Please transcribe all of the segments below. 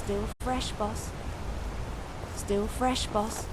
Still fresh, boss. Still fresh, boss.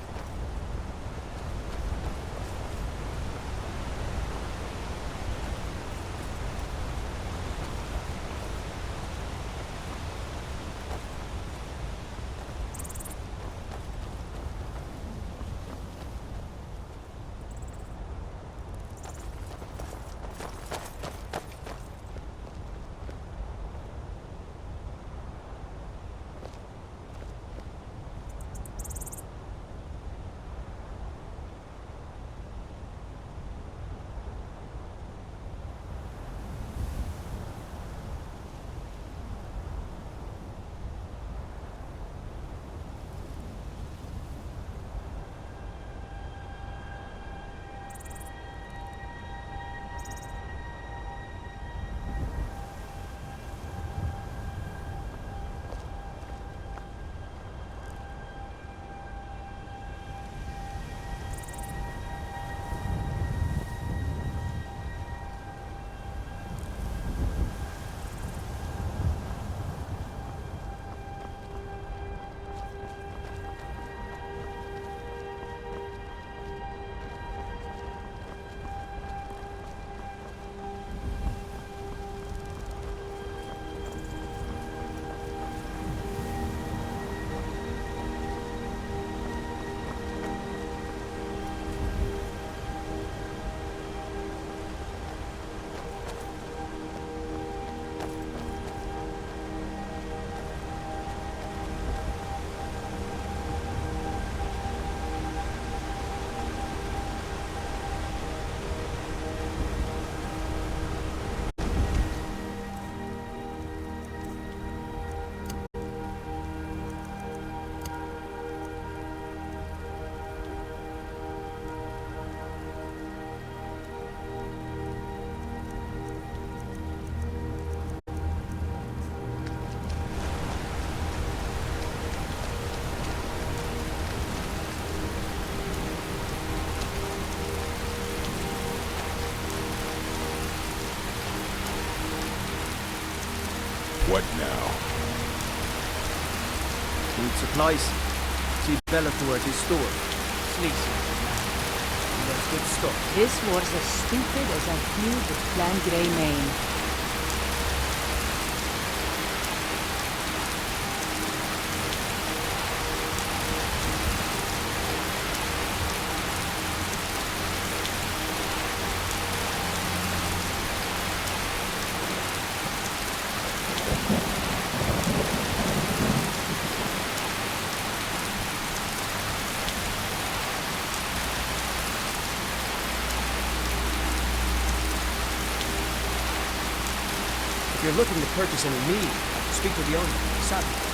What now? Need supplies. See Bellator at his store. Sneaky. That's good stuff. This was as stupid as a feud with Clan Grey Mane. If you're looking to purchase any meat, speak to the owner, Sadly.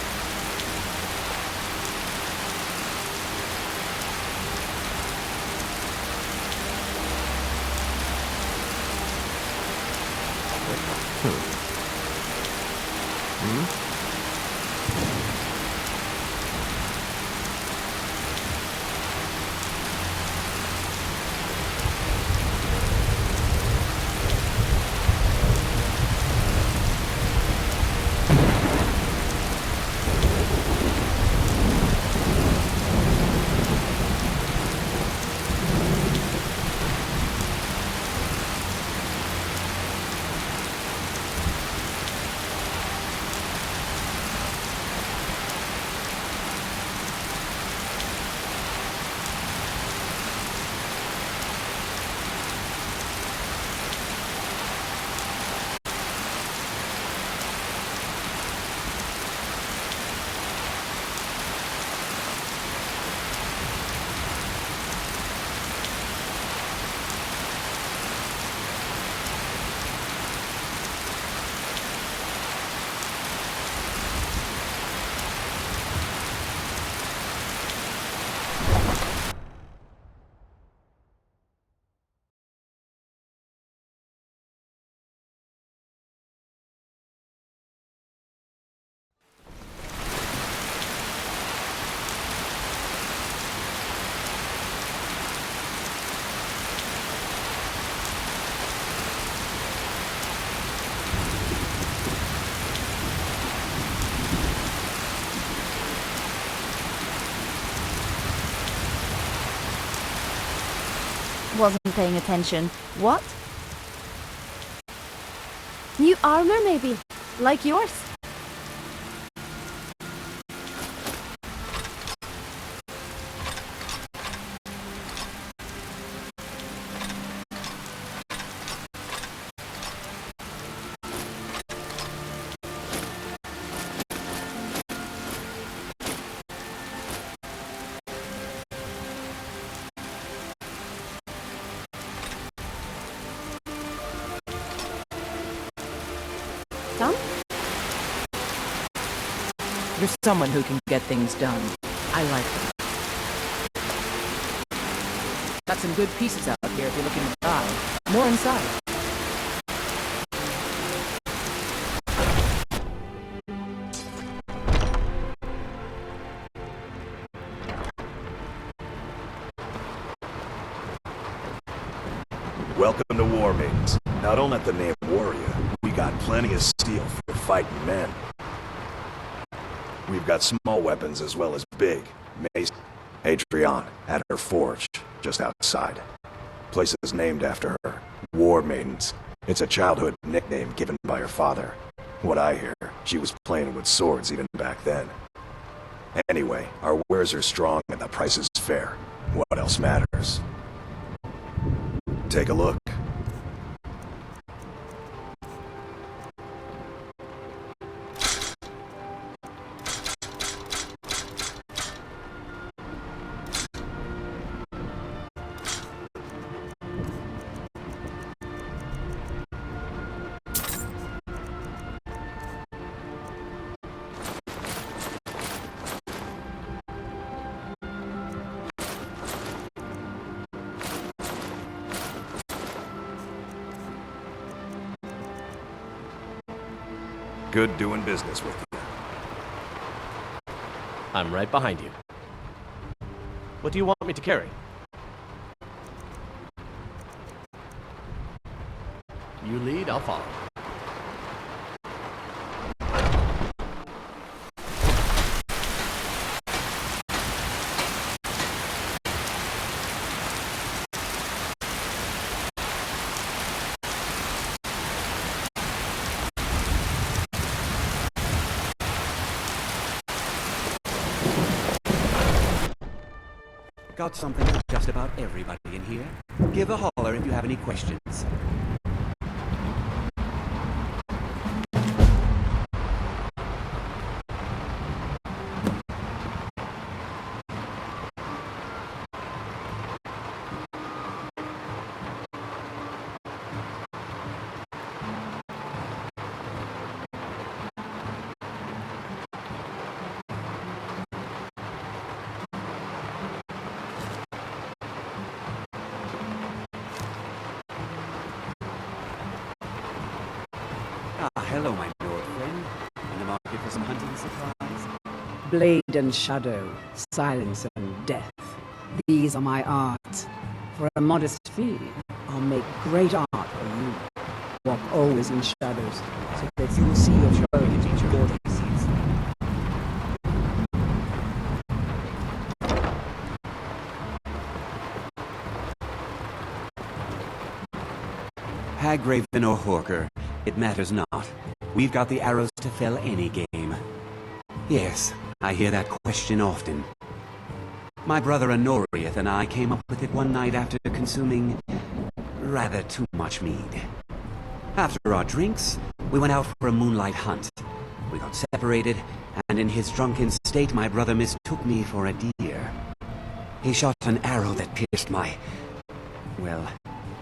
Wasn't paying attention. What? New armor, maybe? Like yours? Some? You're someone who can get things done. I like that. Got some good pieces out here if you're looking to buy. More inside. Welcome to War Maidens. Now don't let the name worry you. We got plenty of steel for fighting men. We've got small weapons as well as big. Mace Adrian at her forge, just outside. Place is named after her. War Maidens. It's a childhood nickname given by her father. What I hear, she was playing with swords even back then. Anyway, our wares are strong and the price is fair. What else matters? Take a look. Good doing business with you. I'm right behind you. What do you want me to carry? You lead, I'll follow. Got something for just about everybody in here. Give a holler if you have any questions. Hello, my lord friend. In the market for some hunting supplies? Blade and shadow, silence and death. These are my art. For a modest fee, I'll make great art for you. Walk always in shadows, so that you'll see your own teacher. Hagraven or Horker, it matters not. We've got the arrows to fell any game. Yes, I hear that question often. My brother Honorius and I came up with it one night after consuming rather too much mead. After our drinks, we went out for a moonlight hunt. We got separated, and in his drunken state, my brother mistook me for a deer. He shot an arrow that pierced my, well,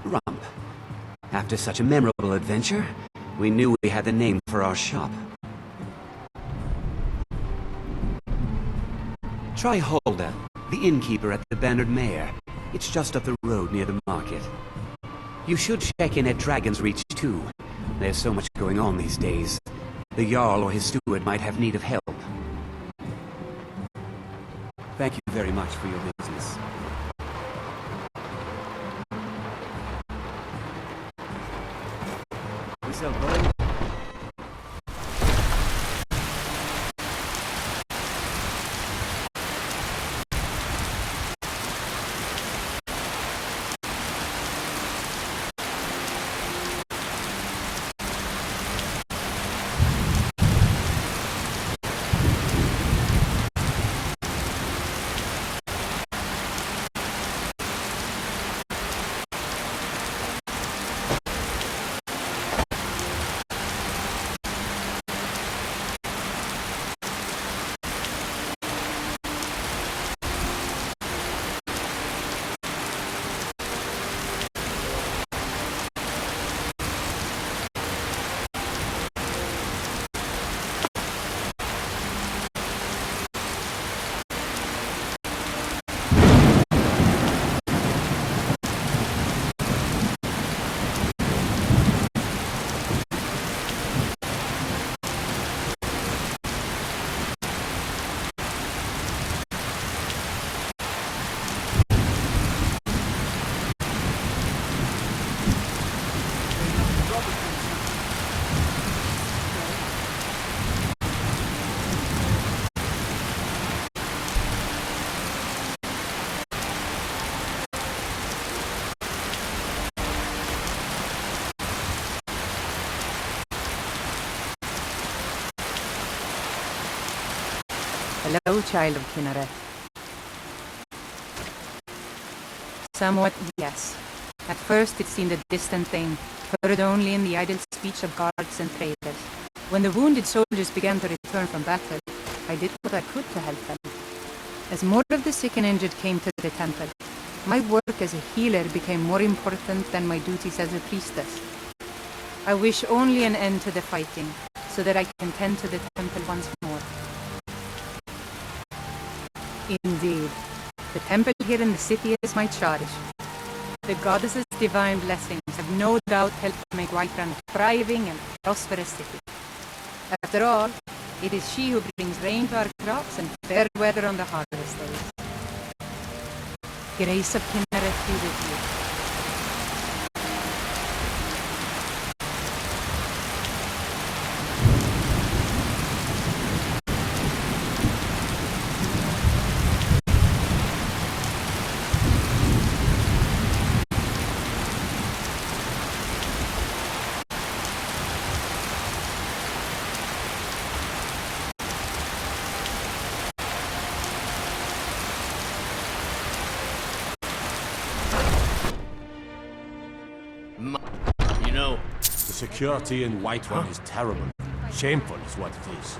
rump. After such a memorable adventure, we knew we had the name for our shop. Try Hulda, the innkeeper at the Bannered Mare. It's just up the road near the market. You should check in at Dragon's Reach too. There's so much going on these days. The Jarl or his steward might have need of help. Thank you very much for your business. We sell gold. Hello, child of Kinneret. Somewhat, yes. At first it seemed a distant thing, heard only in the idle speech of guards and traders. When the wounded soldiers began to return from battle, I did what I could to help them. As more of the sick and injured came to the temple, my work as a healer became more important than my duties as a priestess. I wish only an end to the fighting, so that I can tend to the temple once more. Indeed, the temple here in the city is my charge. The goddess's divine blessings have no doubt helped make Whiterun a thriving and prosperous city. After all, it is she who brings rain to our crops and fair weather on the harvest days. Grace of Kinneret be with you. You know, The security in Whiterun is terrible. Shameful is what it is.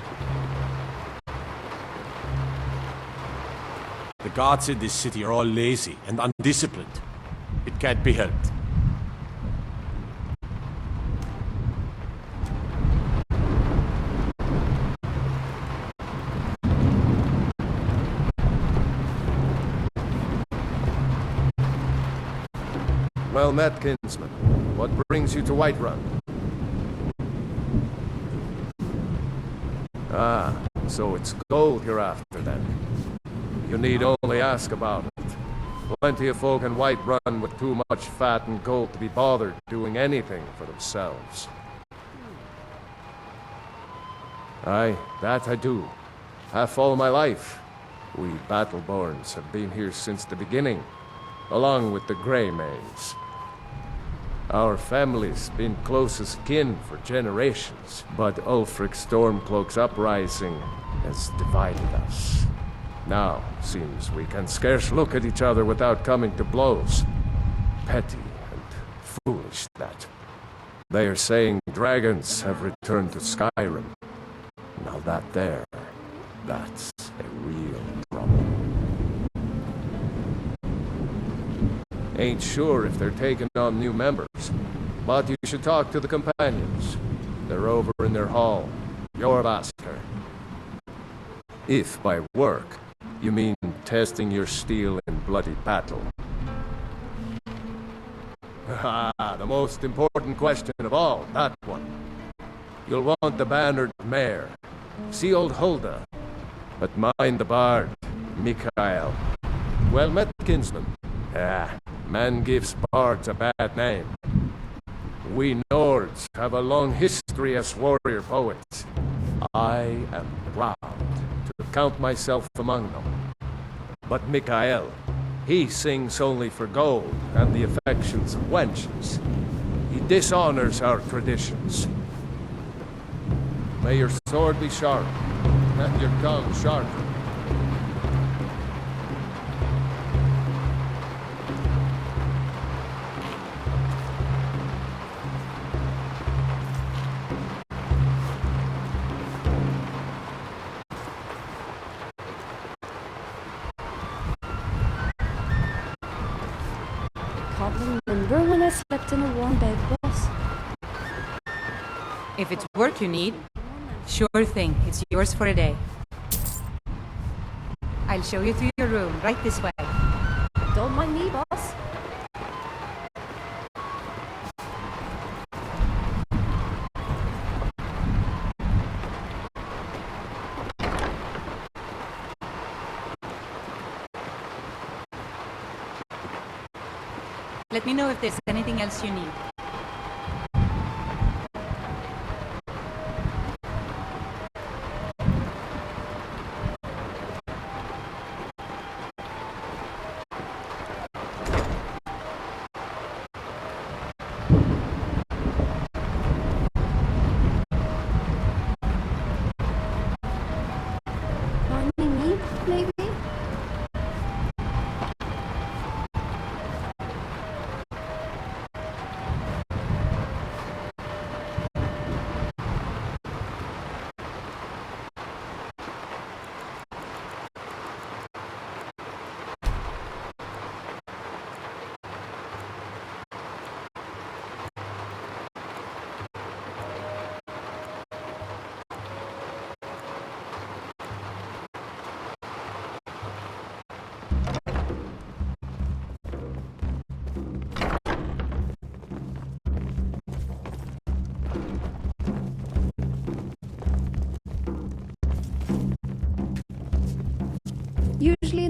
The guards in this city are all lazy and undisciplined. It can't be helped. Well met, kinsman. What brings you to Whiterun? Ah, so it's gold you're after then. You need only ask about it. Plenty of folk in Whiterun with too much fat and gold to be bothered doing anything for themselves. Aye, that I do. Half all my life. We Battleborns have been here since the beginning, along with the Greymanes. Our family's been close as kin for generations, but Ulfric Stormcloak's uprising has divided us. Now, seems we can scarce look at each other without coming to blows. Petty and foolish, that. They are saying dragons have returned to Skyrim. Now that's a real trouble. Ain't sure if they're taking on new members, but you should talk to the companions. They're over in their hall. Your asker. If by work, you mean testing your steel in bloody battle. Ah, the most important question of all, that one. You'll want the bannered mare. See old Hulda. But mind the bard, Mikael. Well met, kinsman. Ah, man gives bards a bad name. We Nords have a long history as warrior poets. I am proud to count myself among them. But Mikael, he sings only for gold and the affections of wenches. He dishonors our traditions. May your sword be sharp, and your tongue sharper. Can't remember when I slept in a warm bed, boss. If it's work you need, sure thing, it's yours for a day. I'll show you to your room, right this way. Don't mind me, boss. Let me know if there's anything else you need. Mind me,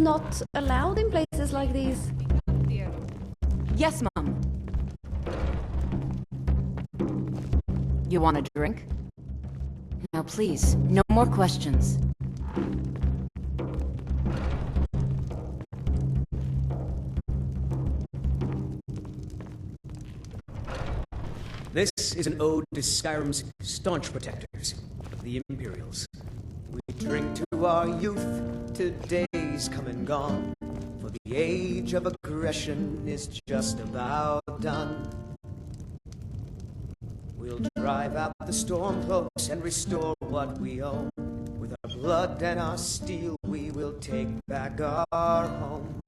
not allowed in places like these? Yes, Mom. You want a drink? Now please, no more questions. This is an ode to Skyrim's staunch protectors, the Imperials. We drink to our youth, to days come and gone, for the age of aggression is just about done. We'll drive out the storm cloaks and restore what we own. With our blood and our steel, we will take back our home.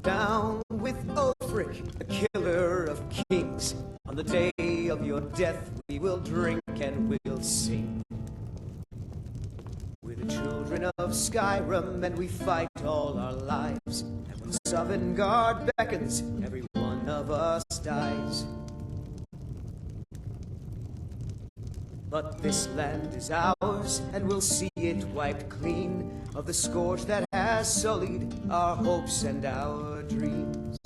Down with Ulfric, the killer of kings. On the day of your death, we will drink and we'll sing. We're the children of Skyrim, and we fight all our lives. And when Sovngarde beckons, every one of us dies. But this land is ours, and we'll see it wiped clean of the scourge that has sullied our hopes and our dreams.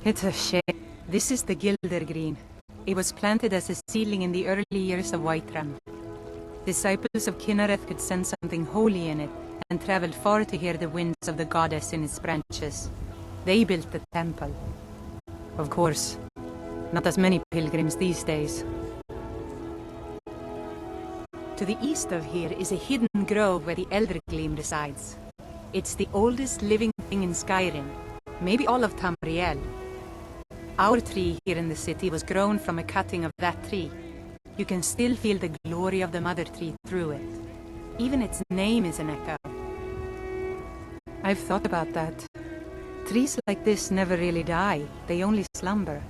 It's a shame. This is the Gilder Green. It was planted as a seedling in the early years of Whiterun. Disciples of Kynareth could sense something holy in it, and traveled far to hear the winds of the goddess in its branches. They built the temple. Of course, not as many pilgrims these days. To the east of here is a hidden grove where the Elder Gleam resides. It's the oldest living thing in Skyrim, maybe all of Tamriel. Our tree here in the city was grown from a cutting of that tree. You can still feel the glory of the mother tree through it. Even its name is an echo. I've thought about that. Trees like this never really die, they only slumber.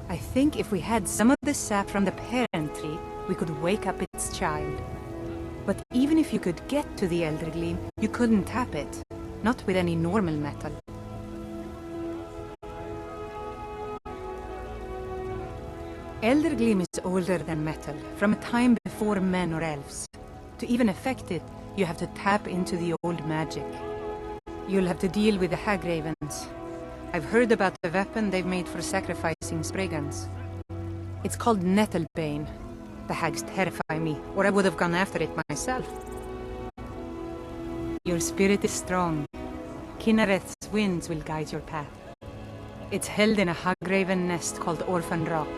I think if we had some of the sap from the parent tree, we could wake up its child. But even if you could get to the Elder Gleam, you couldn't tap it. Not with any normal metal. Elder Gleam is older than metal, from a time before men or elves. To even affect it, you have to tap into the old magic. You'll have to deal with the Hag Ravens. I've heard about the weapon they've made for sacrificing Spriggans. It's called Nettlebane. The hags terrify me, or I would have gone after it myself. Your spirit is strong. Kynareth's winds will guide your path. It's held in a Hagraven nest called Orphan Rock.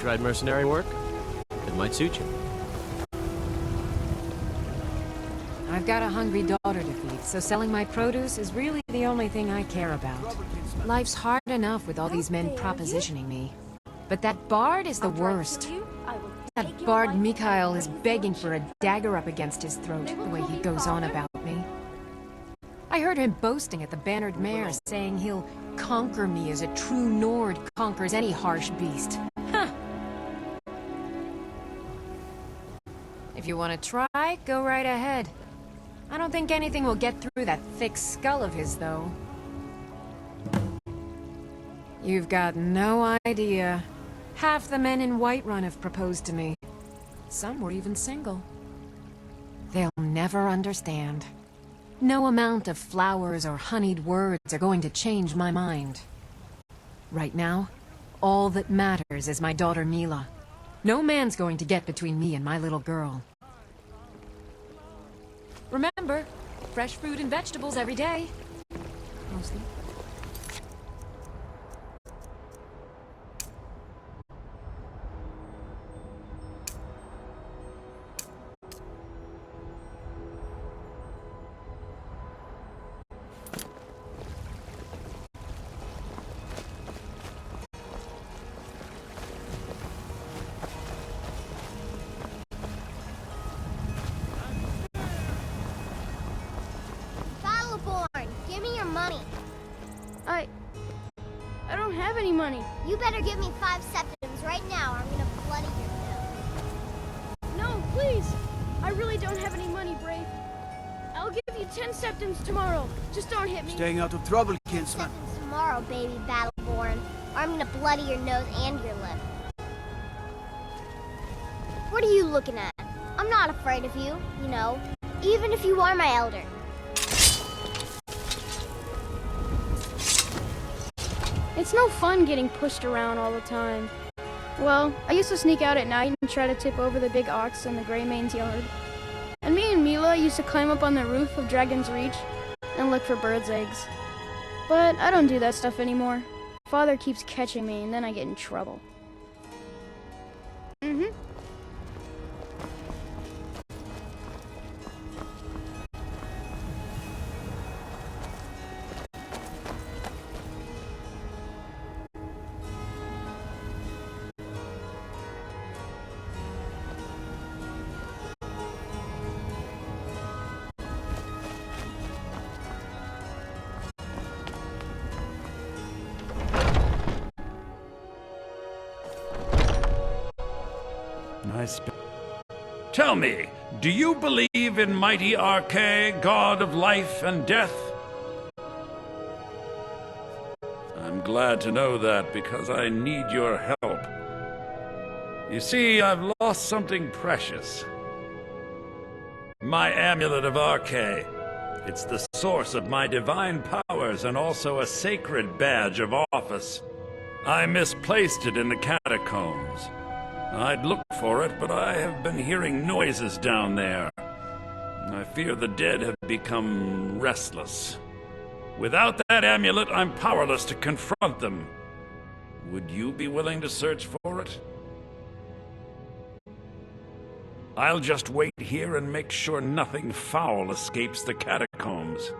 tried mercenary work? It might suit you. I've got a hungry daughter to feed, so selling my produce is really the only thing I care about. Life's hard enough with all these men propositioning me. But that bard is the worst. That bard Mikhail is begging for a dagger up against his throat, the way he goes on about me. I heard him boasting at the Bannered Mare, saying he'll conquer me as a true Nord conquers any harsh beast. Huh. If you want to try, go right ahead. I don't think anything will get through that thick skull of his, though. You've got no idea. Half the men in Whiterun have proposed to me. Some were even single. They'll never understand. No amount of flowers or honeyed words are going to change my mind. Right now, all that matters is my daughter Mila. No man's going to get between me and my little girl. Remember, fresh fruit and vegetables every day. Mostly. Give me your money. I don't have any money. You better give me 5 septims right now, or I'm gonna bloody your nose. No, please. I really don't have any money, Brave. I'll give you 10 septims tomorrow. Just don't hit me. Staying out of trouble, kinsman. Septims tomorrow, baby Battleborn, or I'm gonna bloody your nose and your lip. What are you looking at? I'm not afraid of you, you know, even if you are my elder. It's no fun getting pushed around all the time. Well, I used to sneak out at night and try to tip over the big ox in the Grey Mane's yard. And me and Mila used to climb up on the roof of Dragon's Reach and look for birds' eggs. But I don't do that stuff anymore. Father keeps catching me and then I get in trouble. Mm-hmm. Tell me, do you believe in mighty Arche, god of life and death? I'm glad to know that because I need your help. You see, I've lost something precious. My amulet of Arche. It's the source of my divine powers and also a sacred badge of office. I misplaced it in the catacombs. I'd look for it, but I have been hearing noises down there. I fear the dead have become restless. Without that amulet, I'm powerless to confront them. Would you be willing to search for it? I'll just wait here and make sure nothing foul escapes the catacombs.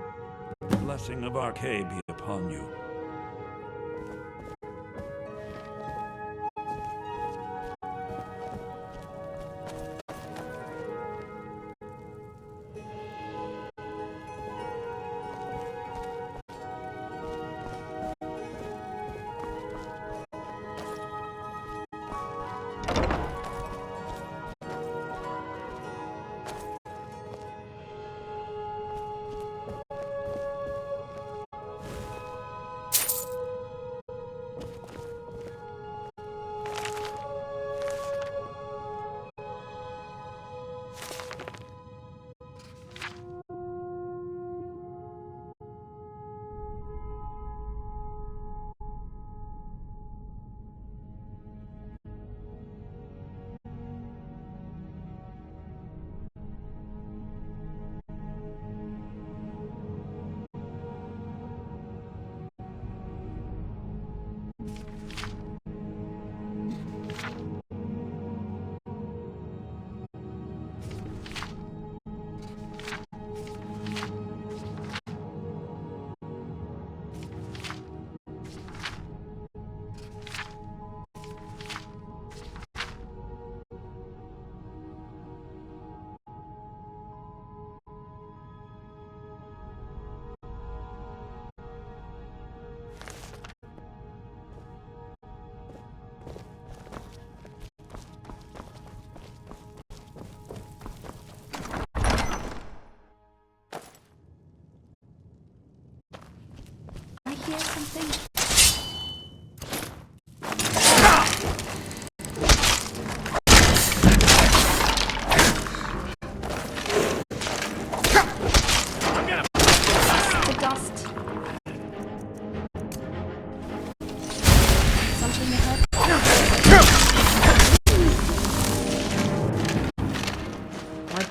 The blessing of Arche be upon you.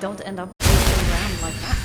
don't end up floating around like that.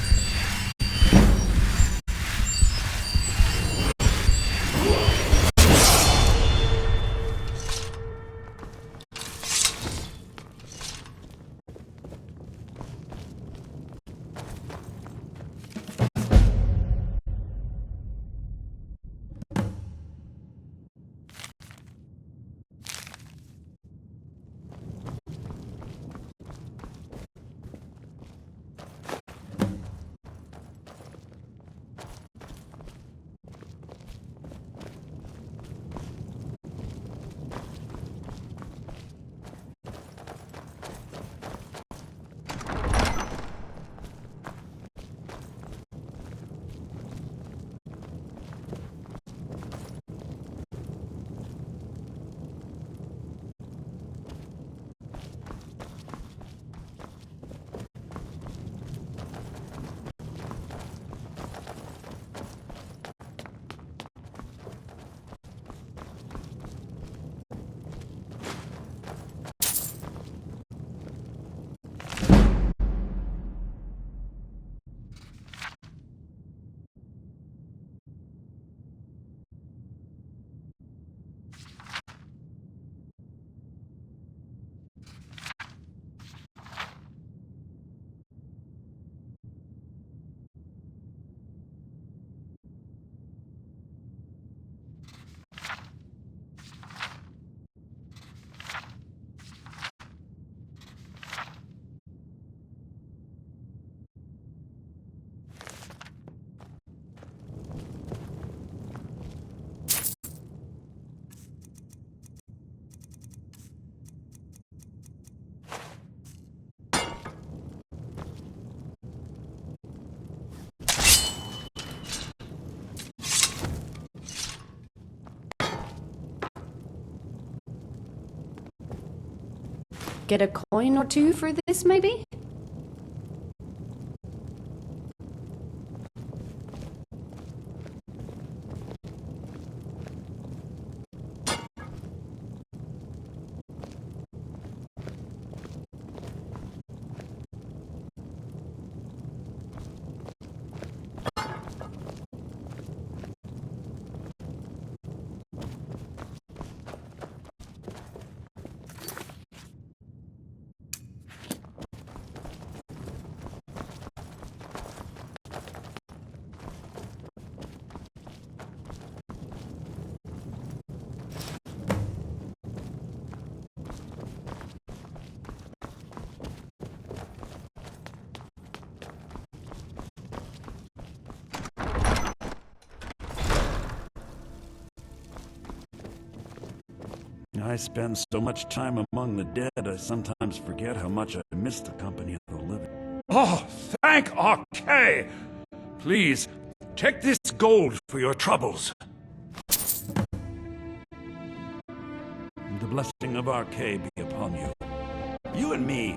Get a coin or two for this, maybe? I spend so much time among the dead, I sometimes forget how much I miss the company of the living. Oh, thank Archay! Please, take this gold for your troubles. The blessing of Archay be upon you. You and me,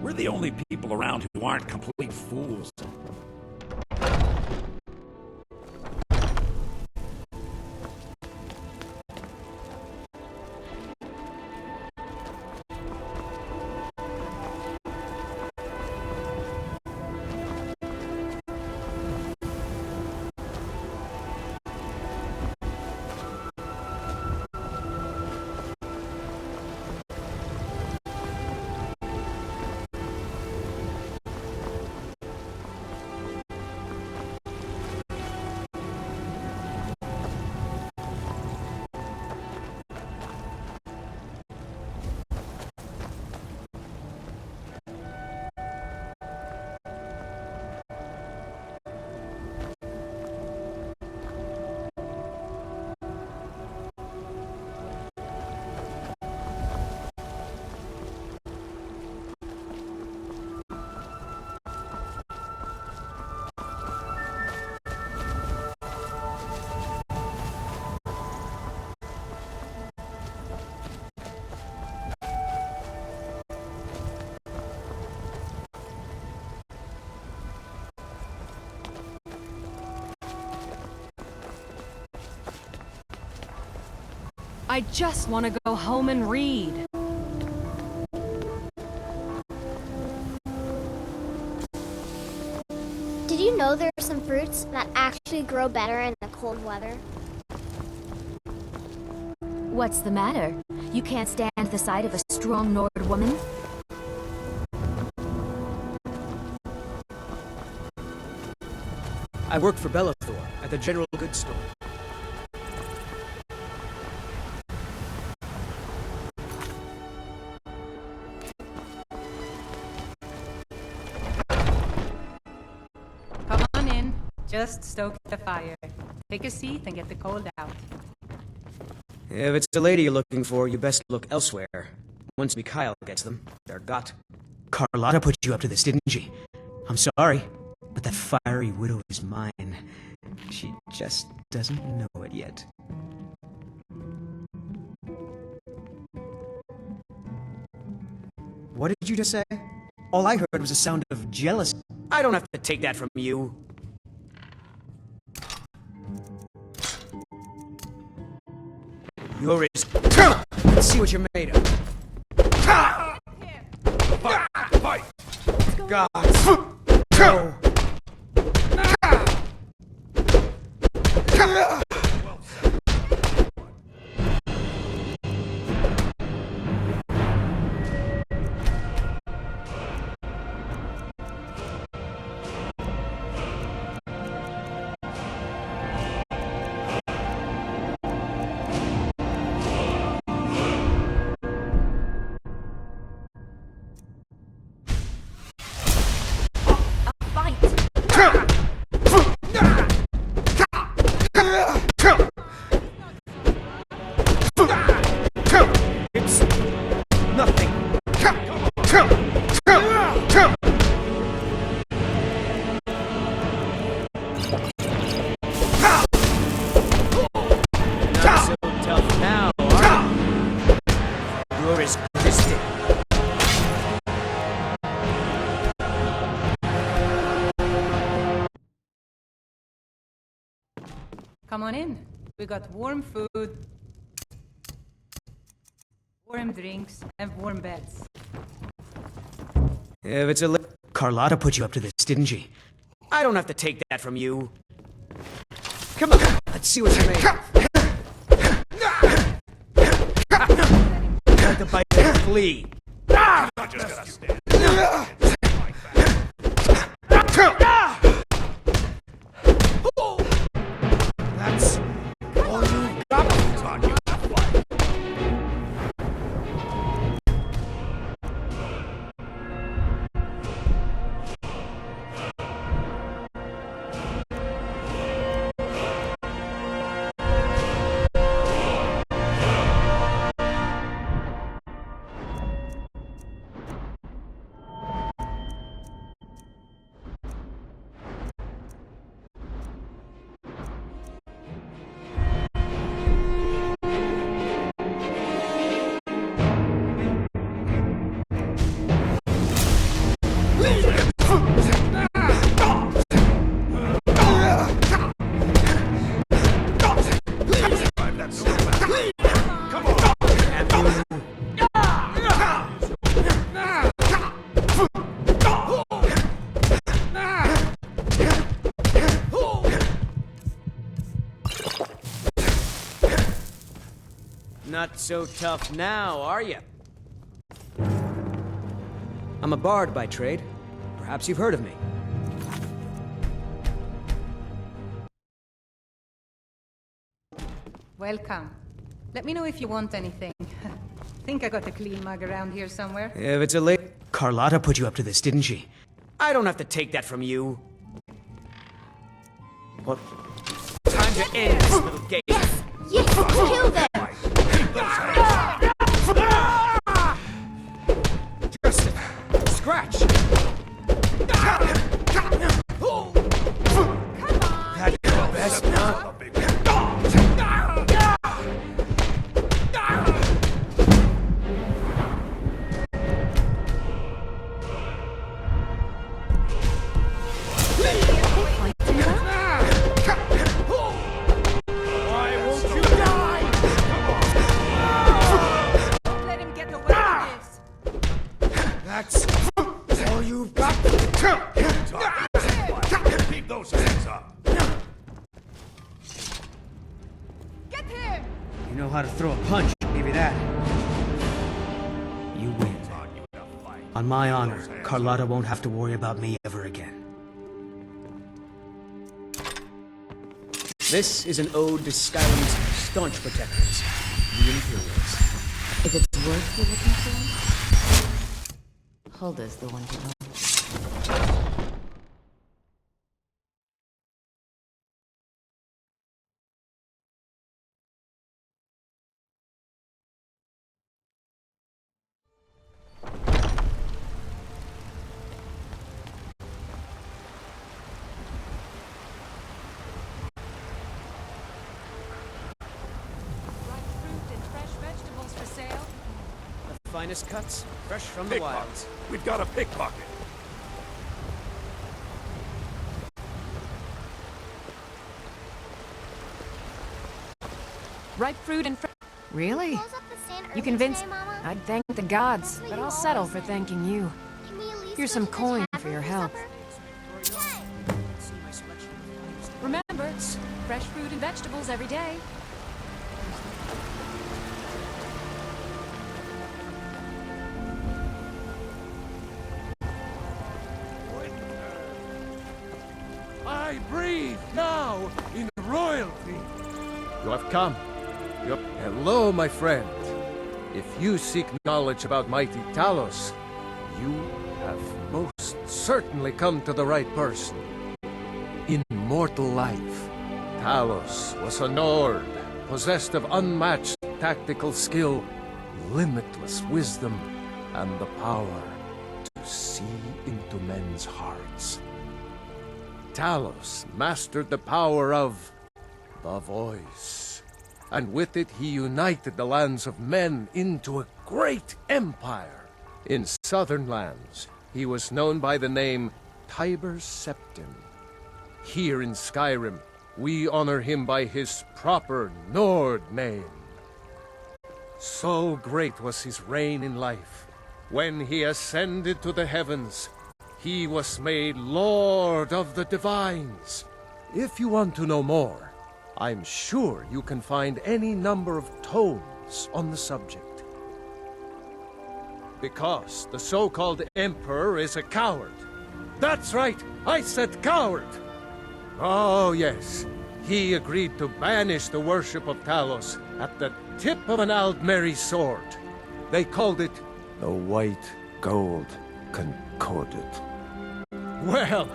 we're the only people around who aren't complete fools. I just want to go home and read. Did you know there are some fruits that actually grow better in the cold weather? What's the matter? You can't stand the sight of a strong Nord woman? I worked for Bellathor at the general goods store. Come on in. Just stoke the fire. Take a seat and get the cold out. If it's the lady you're looking for, you best look elsewhere. Once Mikhail gets them, they're got. Carlotta put you up to this, didn't she? I'm sorry, but that fiery widow is mine. She just doesn't know it yet. What did you just say? All I heard was a sound of jealousy. I don't have to take that from you. You're his... Let's see what you're made of. Fight! God. No. It's nothing. Not so tough now, are you? You're as good as dead. Come on in. We got warm food, warm drinks, and warm beds. If it's a Carlotta put you up to this, didn't she? I don't have to take that from you. Come on, let's see what you made. Like to bite and flee. I'm just gonna stand. That's all you got. Not so tough now, are you? I'm a bard by trade. Perhaps you've heard of me. Welcome. Let me know if you want anything. Think I got a clean mug around here somewhere. If it's a late... Carlotta put you up to this, didn't she? I don't have to take that from you. What? Time to end this little game. Yes! Yes! Kill them! Just a scratch. That's the best, huh? That's all you've got. know how to throw a punch, I'll give you that. You win. On my honor, Carlotta won't have to worry about me ever again. This is an ode to Skyrim's staunch protectors, the Imperials. If it's worth you're looking for, Hulda's the one to know. Finest cuts, fresh from the wilds. We've got a pickpocket. Ripe fruit and Really? Close up the stand You early convinced? today, Mama? I'd thank the gods, but I'll settle for thanking you. Can we at least Here's go some to the coin tavern for your for help. supper? Remember, fresh fruit and vegetables every day. I breathe now in royalty. You have come. Hello, my friend. If you seek knowledge about mighty Talos, you have most certainly come to the right person. In mortal life, Talos was a Nord, possessed of unmatched tactical skill, limitless wisdom, and the power to see into men's hearts. Talos mastered the power of the voice, and with it he united the lands of men into a great empire. In southern lands, he was known by the name Tiber Septim. Here in Skyrim, we honor him by his proper Nord name. So great was his reign in life, when he ascended to the heavens, he was made Lord of the Divines. If you want to know more, I'm sure you can find any number of tomes on the subject. Because the so-called Emperor is a coward. That's right, I said coward! Oh yes, he agreed to banish the worship of Talos at the tip of an Aldmeri sword. They called it the White Gold Concordat. Well,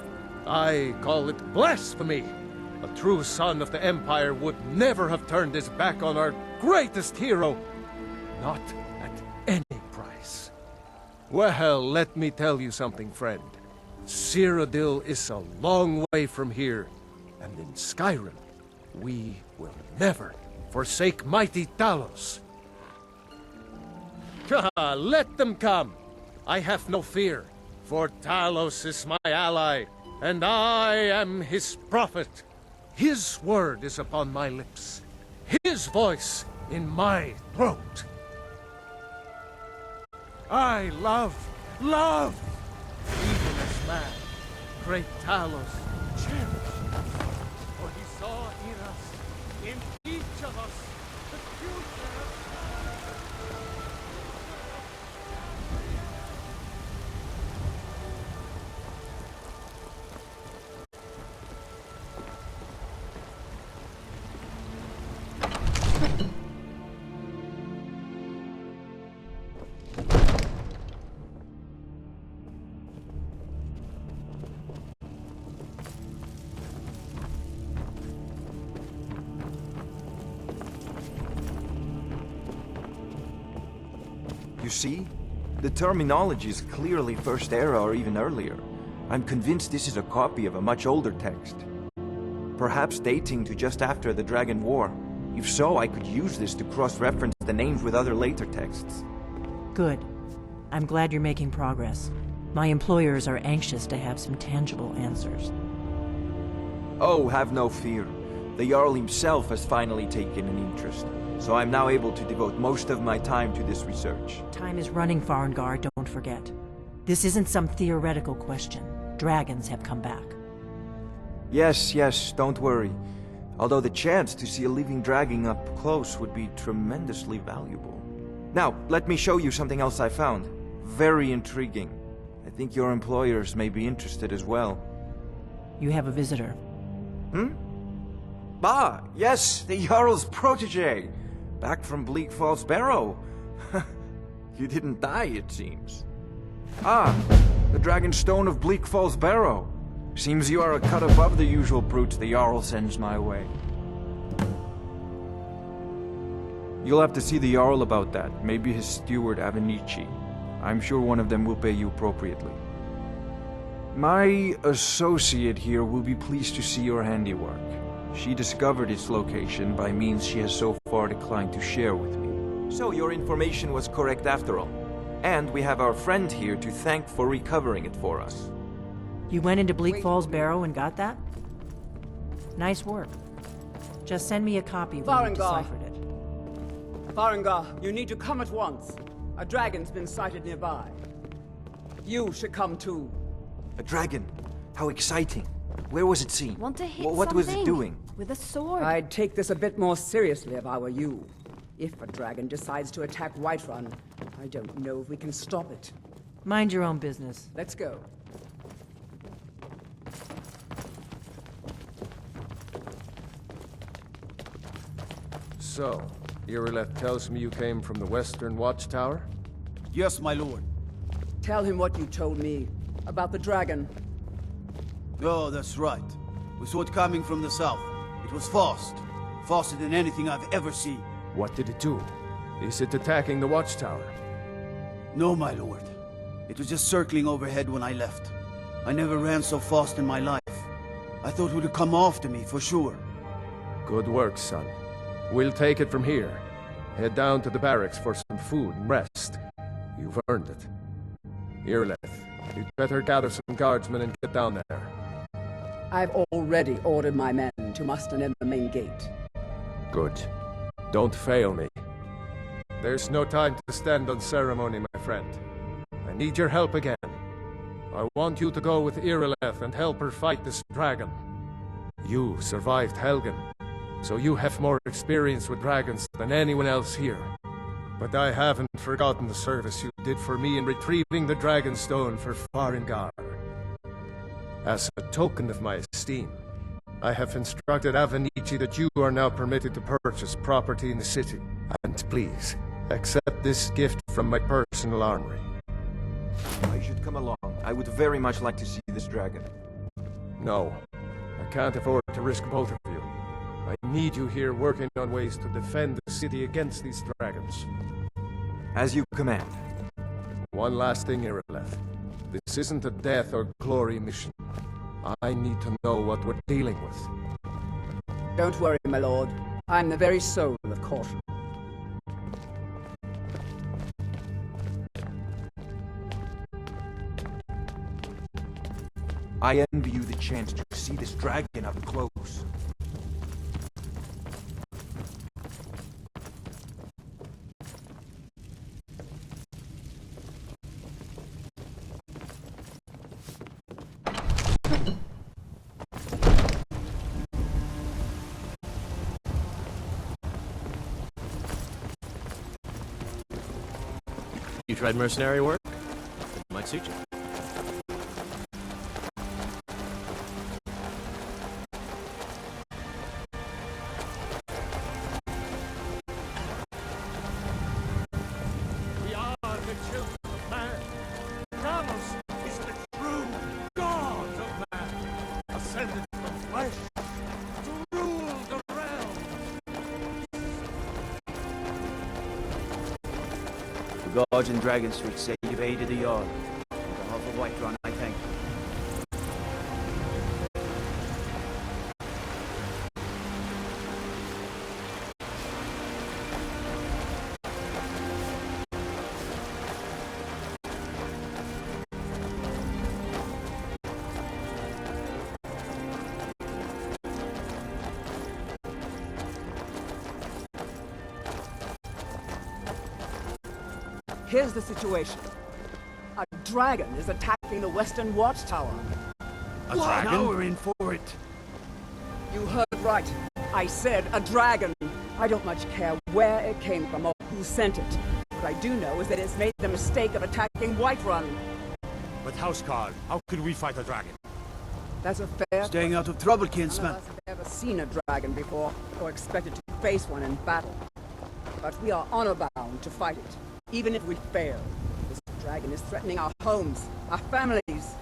I call it blasphemy. A true son of the Empire would never have turned his back on our greatest hero. Not at any price. Well, let me tell you something, friend. Citadel is a long way from here, and in Skyrim, we will never forsake mighty Talos. Let them come. I have no fear, for Talos is my ally, and I am his prophet. His word is upon my lips, his voice in my throat. I love even as man, great Talos cherished, for he saw in us, in each of us, the future. You see? The terminology is clearly First Era or even earlier. I'm convinced this is a copy of a much older text. Perhaps dating to just after the Dragon War. If so, I could use this to cross-reference the names with other later texts. Good. I'm glad you're making progress. My employers are anxious to have some tangible answers. Oh, have no fear. The Jarl himself has finally taken an interest, so I'm now able to devote most of my time to this research. Time is running, Farengar, don't forget. This isn't some theoretical question. Dragons have come back. Yes, don't worry. although the chance to see a living dragon up close would be tremendously valuable. Now, let me show you something else I found. Very intriguing. I think your employers may be interested as well. You have a visitor. Hmm? Ah, yes, the Jarl's protege. Back from Bleak Falls Barrow. You didn't die, it seems. Ah, the Dragonstone of Bleak Falls Barrow. Seems you are a cut above the usual brutes the Jarl sends my way. You'll have to see the Jarl about that. Maybe his steward Avenici. I'm sure one of them will pay you appropriately. My associate here will be pleased to see your handiwork. She discovered its location by means she has so far declined to share with me. So your information was correct after all. And we have our friend here to thank for recovering it for us. You went into Bleak Falls Barrow and got that? Nice work. Just send me a copy when you've deciphered it. Farengar, you need to come at once. A dragon's been sighted nearby. You should come too. A dragon? How exciting. Where was it seen? Want to hit What was it doing? with a sword? I'd take this a bit more seriously if I were you. If a dragon decides to attack Whiterun, I don't know if we can stop it. Mind your own business. Let's go. So, Irileth tells me you came from the Western Watchtower? Yes, my lord. Tell him what you told me about the dragon. Oh, that's right. We saw it coming from the south. It was fast. Faster than anything I've ever seen. What did it do? Is it attacking the Watchtower? No, my lord. It was just circling overhead when I left. I never ran so fast in my life. I thought it would come after me, for sure. Good work, son. We'll take it from here. Head down to the barracks for some food and rest. You've earned it. Irileth, you'd better gather some guardsmen and get down there. I've already ordered my men to muster near the main gate. Good. Don't fail me. There's no time to stand on ceremony, my friend. I need your help again. I want you to go with Irileth and help her fight this dragon. You survived Helgen, so you have more experience with dragons than anyone else here. But I haven't forgotten the service you did for me in retrieving the Dragonstone for Farengar. As a token of my esteem, I have instructed Avenici that you are now permitted to purchase property in the city. And please, accept this gift from my personal armory. I should come along. I would very much like to see this dragon. No, I can't afford to risk both of you. I need you here working on ways to defend the city against these dragons. As you command. One last thing, Irileth. This isn't a death or glory mission. I need to know what we're dealing with. Don't worry, my lord. I'm the very soul of caution. I envy you the chance to see this dragon up close. You tried mercenary work? It might suit you. We are the children of man. Kranos is the true God of man, ascended from flesh to rule the realm. The gods in Dragon Street say you've aided the Jarl. On behalf of Whiterun, I thank you. Here's the situation. A dragon is attacking the Western Watchtower. A dragon? Now we're in for it. You heard right. I said a dragon. I don't much care where it came from or who sent it. What I do know is that it's made the mistake of attacking Whiterun. But Housecarl, how could we fight a dragon? That's a fair... Staying out of trouble, kinsman. None of us have ever seen a dragon before, or expected to face one in battle. But we are honor-bound to fight it, even if we fail. This dragon is threatening our homes, our families.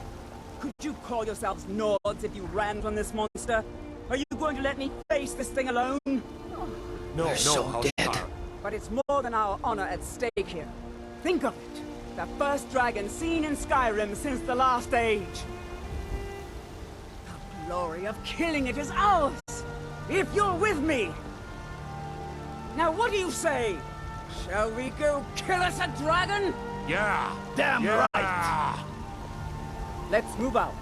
Could you call yourselves Nords if you ran from this monster? Are you going to let me face this thing alone? No, Housecarl. But it's more than our honor at stake here. Think of it. The first dragon seen in Skyrim since the last age. The glory of killing it is ours, if you're with me. Now what do you say? Shall we go kill us a dragon? Yeah! Damn right! Let's move out.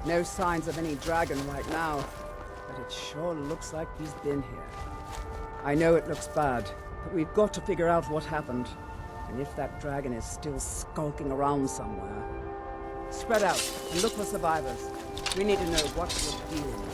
No signs of any dragon right now, but it sure looks like he's been here. I know it looks bad, but we've got to figure out what happened. And if that dragon is still skulking around somewhere. Spread out and look for survivors. We need to know what we're dealing with.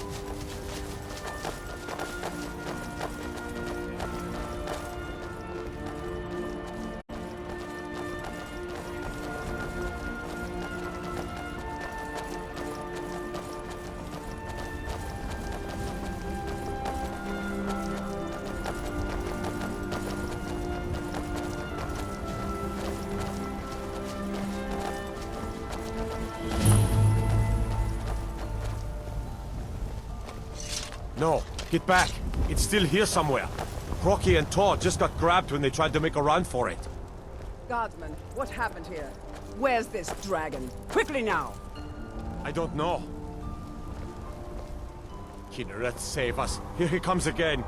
No, get back. It's still here somewhere. Crocky and Todd just got grabbed when they tried to make a run for it. Guardsman, what happened here? Where's this dragon? Quickly now! I don't know. Kinneret, save us. Here he comes again.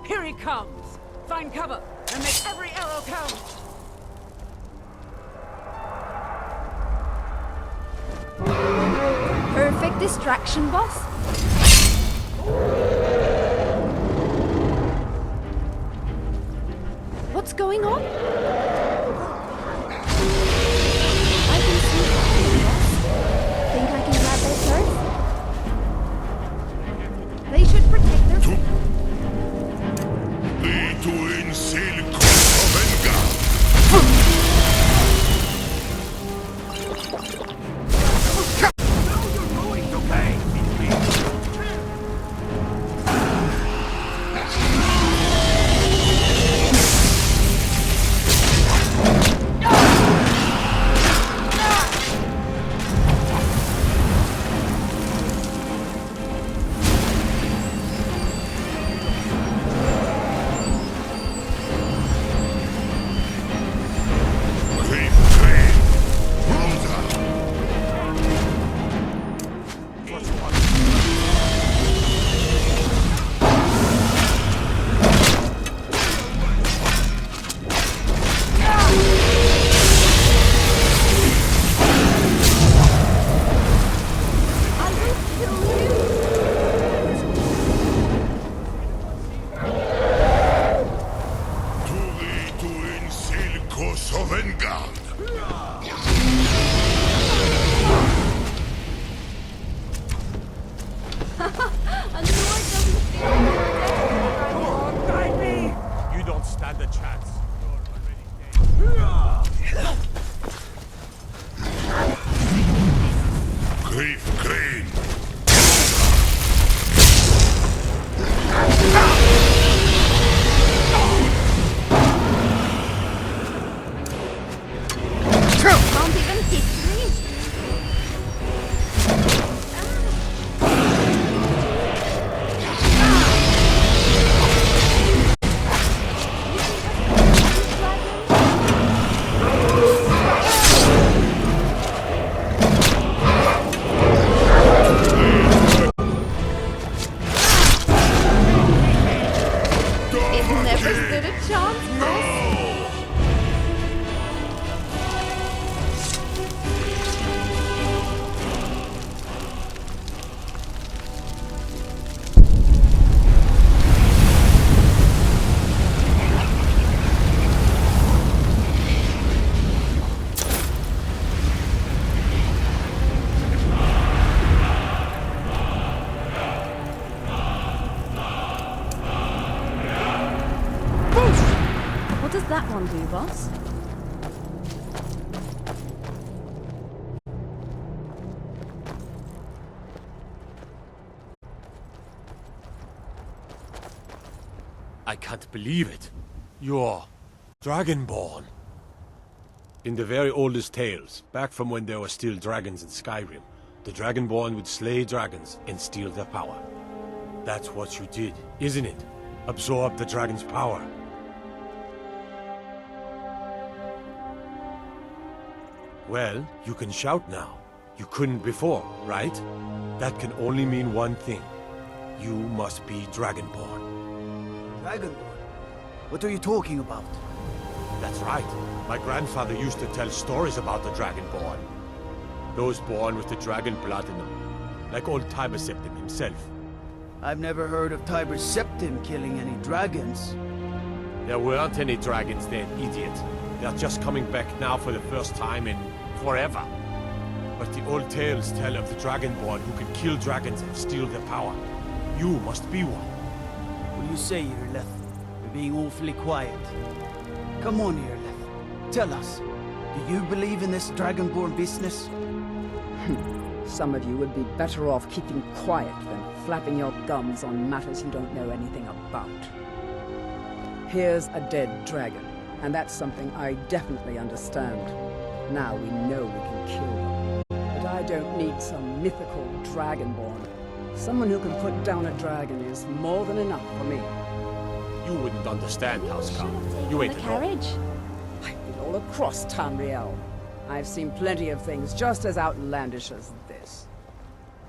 Here he comes! Find cover and make every arrow count! Perfect distraction, boss. What's going on? I can see something, boss. Think I can grab their turf? They should protect their... Vanguard! Guide me! You don't stand a chance. Grief Crane! Don't even hit me. It never stood a chance, boss. What does that one do, boss? I can't believe it. You're Dragonborn. In the very oldest tales, back from when there were still dragons in Skyrim, the Dragonborn would slay dragons and steal their power. That's what you did, isn't it? Absorb the dragon's power. Well, you can shout now. You couldn't before, right? That can only mean one thing. You must be Dragonborn. Dragonborn? What are you talking about? That's right. My grandfather used to tell stories about the Dragonborn. Those born with the dragon blood in them. Like old Tiber Septim himself. I've never heard of Tiber Septim killing any dragons. There weren't any dragons then, idiot. They're just coming back now for the first time in forever. But the old tales tell of the Dragonborn who can kill dragons and steal their power. You must be one. What do you say, Irleth? You're being awfully quiet. Come on, Irleth. Tell us. Do you believe in this Dragonborn business? Some of you would be better off keeping quiet than flapping your gums on matters you don't know anything about. Here's a dead dragon, and that's something I definitely understand. Now we know we can kill them. But I don't need some mythical Dragonborn. Someone who can put down a dragon is more than enough for me. You wouldn't understand, Housecarl. You ain't the carriage. I've been all across Tamriel. I've seen plenty of things just as outlandish as this.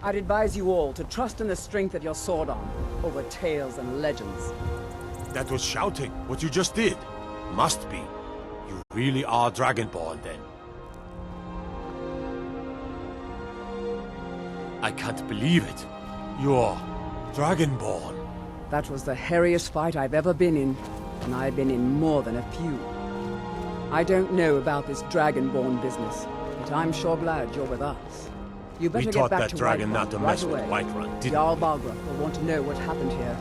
I'd advise you all to trust in the strength of your sword arm over tales and legends. That was shouting, what you just did. Must be. You really are Dragonborn, then. I can't believe it. You're Dragonborn. That was the hairiest fight I've ever been in, and I've been in more than a few. I don't know about this Dragonborn business, but I'm sure glad you're with us. You better We get taught back that to dragon Whiterun not to right mess away. with Whiterun, didn't Jarl we? Balgruuf will want to know what happened here.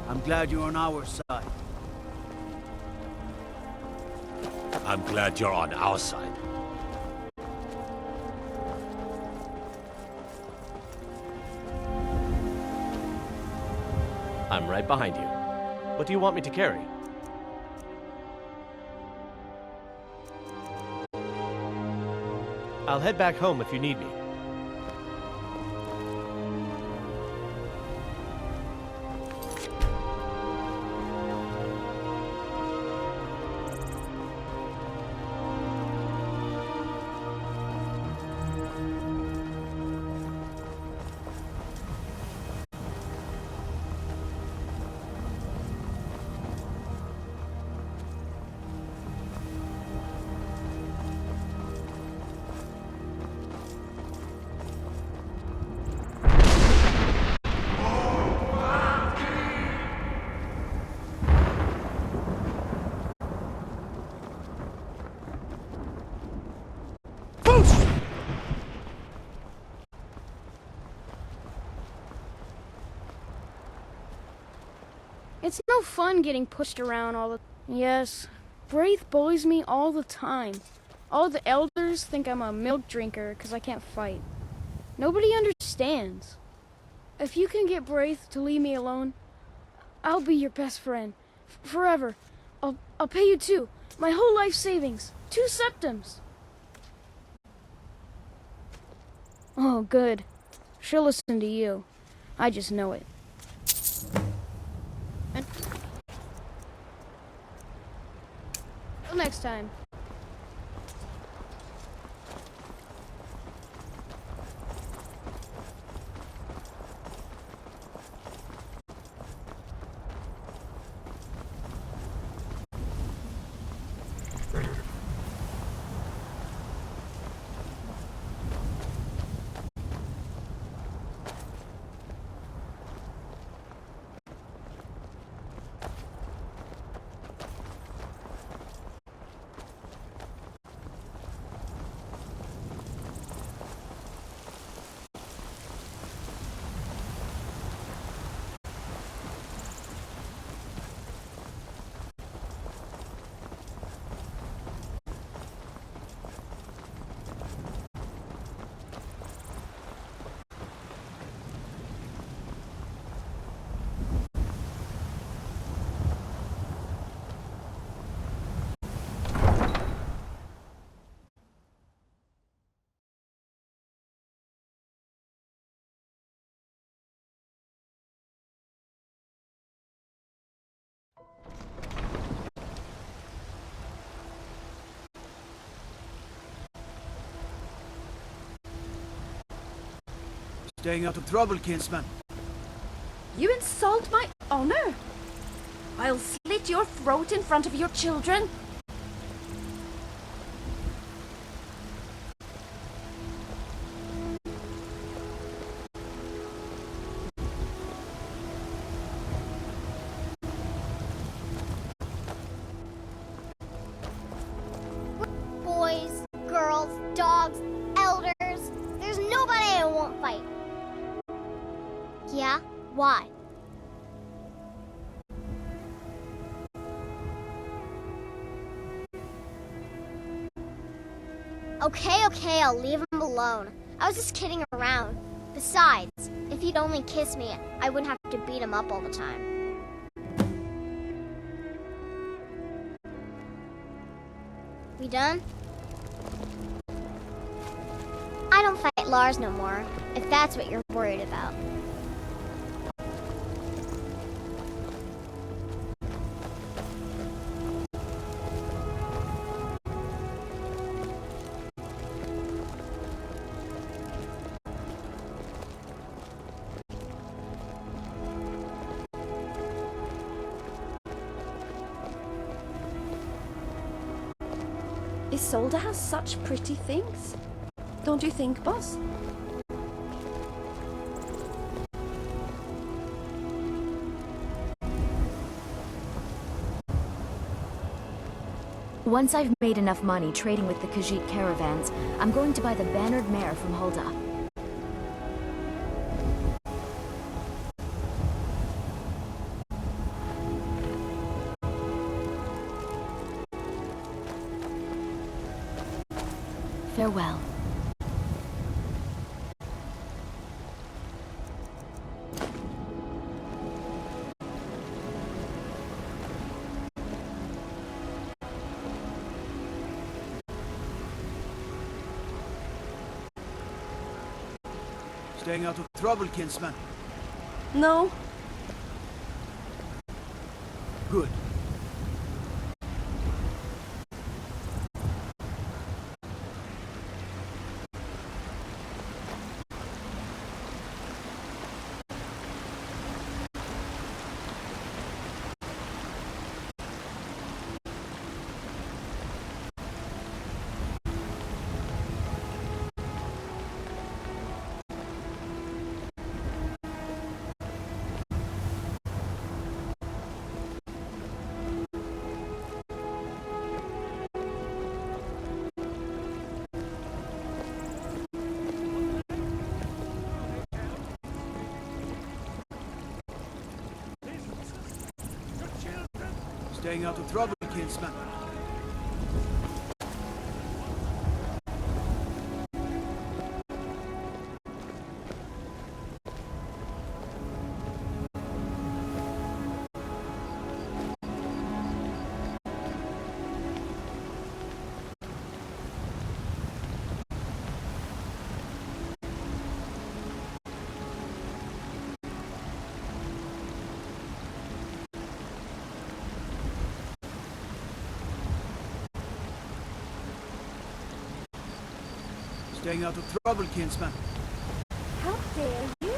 I'm glad you're on our side. I'm glad you're on our side. I'm right behind you. What do you want me to carry? I'll head back home if you need me. It's no fun getting pushed around all the... Yes, Braith bullies me all the time. All the elders think I'm a milk drinker because I can't fight. Nobody understands. If you can get Braith to leave me alone, I'll be your best friend. Forever. I'll pay you too. My whole life savings. 2 septims. Oh, good. She'll listen to you. I just know it. Till next time. Staying out of trouble, kinsman. You insult my honor? I'll slit your throat in front of your children. Boys, girls, dogs, elders. There's nobody I won't fight. Yeah? Why? Okay, I'll leave him alone. I was just kidding around. Besides, if he'd only kiss me, I wouldn't have to beat him up all the time. We done? I don't fight Lars no more, if that's what you're worried about. Isolde has such pretty things. Don't you think, boss? Once I've made enough money trading with the Khajiit caravans, I'm going to buy the bannered mare from Hulda. Farewell. Staying out of trouble, kinsman. No. Good. Staying out of trouble, kinsman. Staying out of trouble, kinsman. How dare you?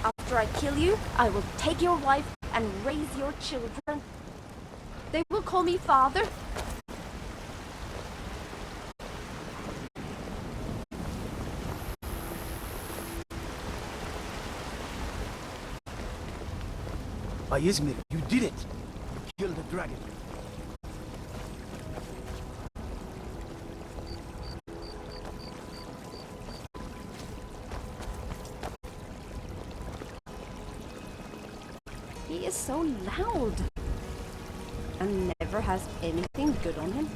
After I kill you, I will take your wife and raise your children. They will call me father. By Izmir, you did it! You killed the dragon. He is so loud and never has anything good on him.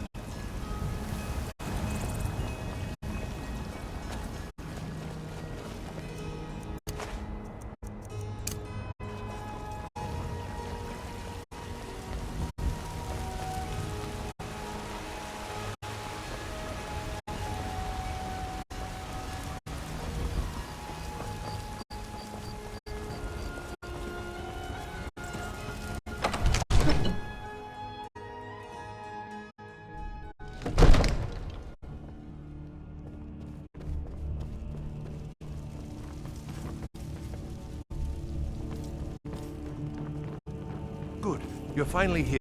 Good. You're finally here.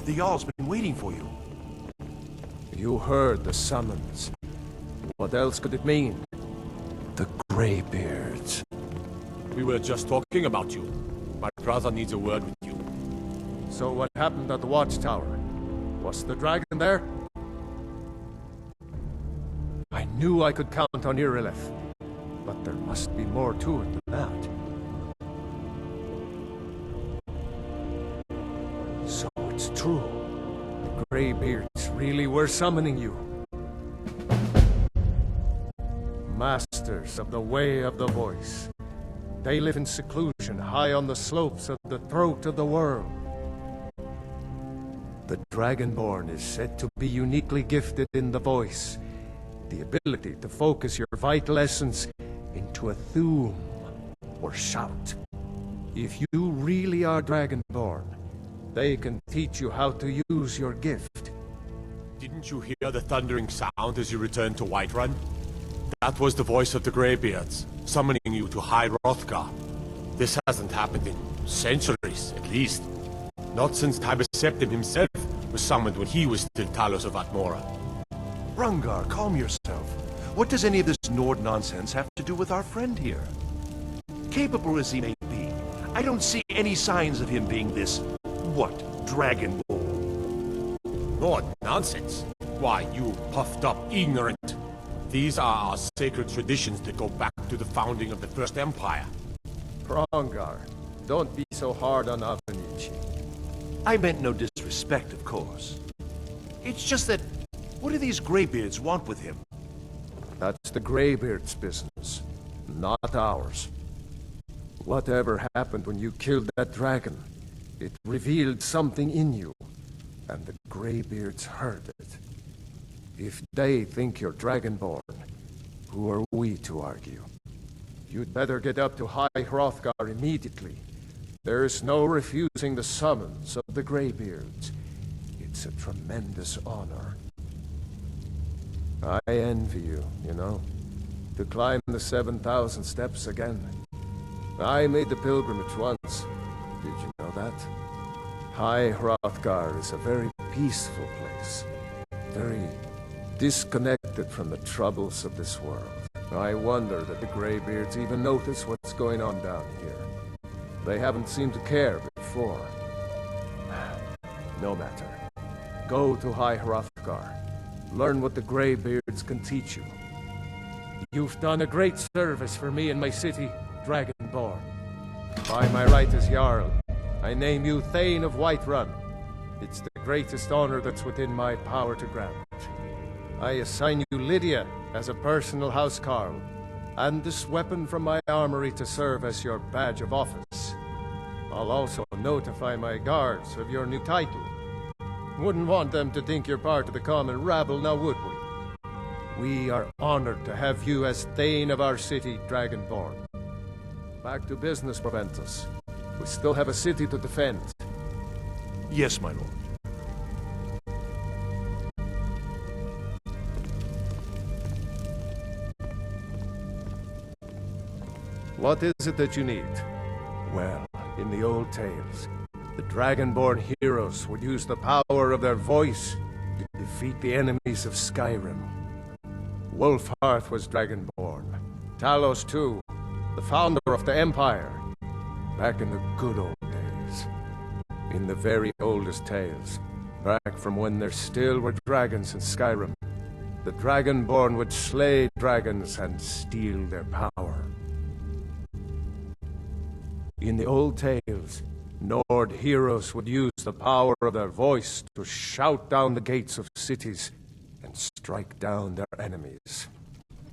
The Jarl's been waiting for you. You heard the summons. What else could it mean? The Greybeards. We were just talking about you. My brother needs a word with you. So what happened at the watchtower? Was the dragon there? I knew I could count on Irileth, but there must be more to it than that. So it's true. The Greybeards really were summoning you. Masters of the Way of the Voice. They live in seclusion high on the slopes of the throat of the world. The Dragonborn is said to be uniquely gifted in the voice, the ability to focus your vital essence into a thum, or shout. If you really are Dragonborn, they can teach you how to use your gift. Didn't you hear the thundering sound as you returned to Whiterun? That was the voice of the Greybeards, summoning you to High Hrothgar. This hasn't happened in centuries, at least. Not since Tibeseptim himself was summoned when he was still Talos of Atmora. Rungar, calm yourself. What does any of this Nord nonsense have to do with our friend here? Capable as he may be, I don't see any signs of him being this, Dragonborn. Nord nonsense? Why, you puffed up ignorant. These are our sacred traditions that go back to the founding of the First Empire. Hrongar, don't be so hard on Avenici. I meant no disrespect, of course. It's just that, what do these Greybeards want with him? That's the Greybeards' business, not ours. Whatever happened when you killed that dragon, it revealed something in you, and the Greybeards heard it. If they think you're Dragonborn, who are we to argue? You'd better get up to High Hrothgar immediately. There's no refusing the summons of the Greybeards. It's a tremendous honor. I envy you, you know, to climb the 7,000 steps again. I made the pilgrimage once. Did you know that? High Hrothgar is a very peaceful place. Very disconnected from the troubles of this world. I wonder that the Greybeards even notice what's going on down here. They haven't seemed to care before. No matter. Go to High Hrothgar. Learn what the Greybeards can teach you. You've done a great service for me and my city, Dragonborn. By my right as Jarl, I name you Thane of Whiterun. It's the greatest honor that's within my power to grant. I assign you Lydia as a personal housecarl, and this weapon from my armory to serve as your badge of office. I'll also notify my guards of your new title. Wouldn't want them to think you're part of the common rabble, now would we? We are honored to have you as Thane of our city, Dragonborn. Back to business, Proventus. We still have a city to defend. Yes, my lord. What is it that you need? Well, in the old tales, the Dragonborn heroes would use the power of their voice to defeat the enemies of Skyrim. Wolfhearth was Dragonborn. Talos, too, the founder of the Empire. Back in the good old days. In the very oldest tales, back from when there still were dragons in Skyrim, the Dragonborn would slay dragons and steal their power. In the old tales, Nord heroes would use the power of their voice to shout down the gates of cities and strike down their enemies.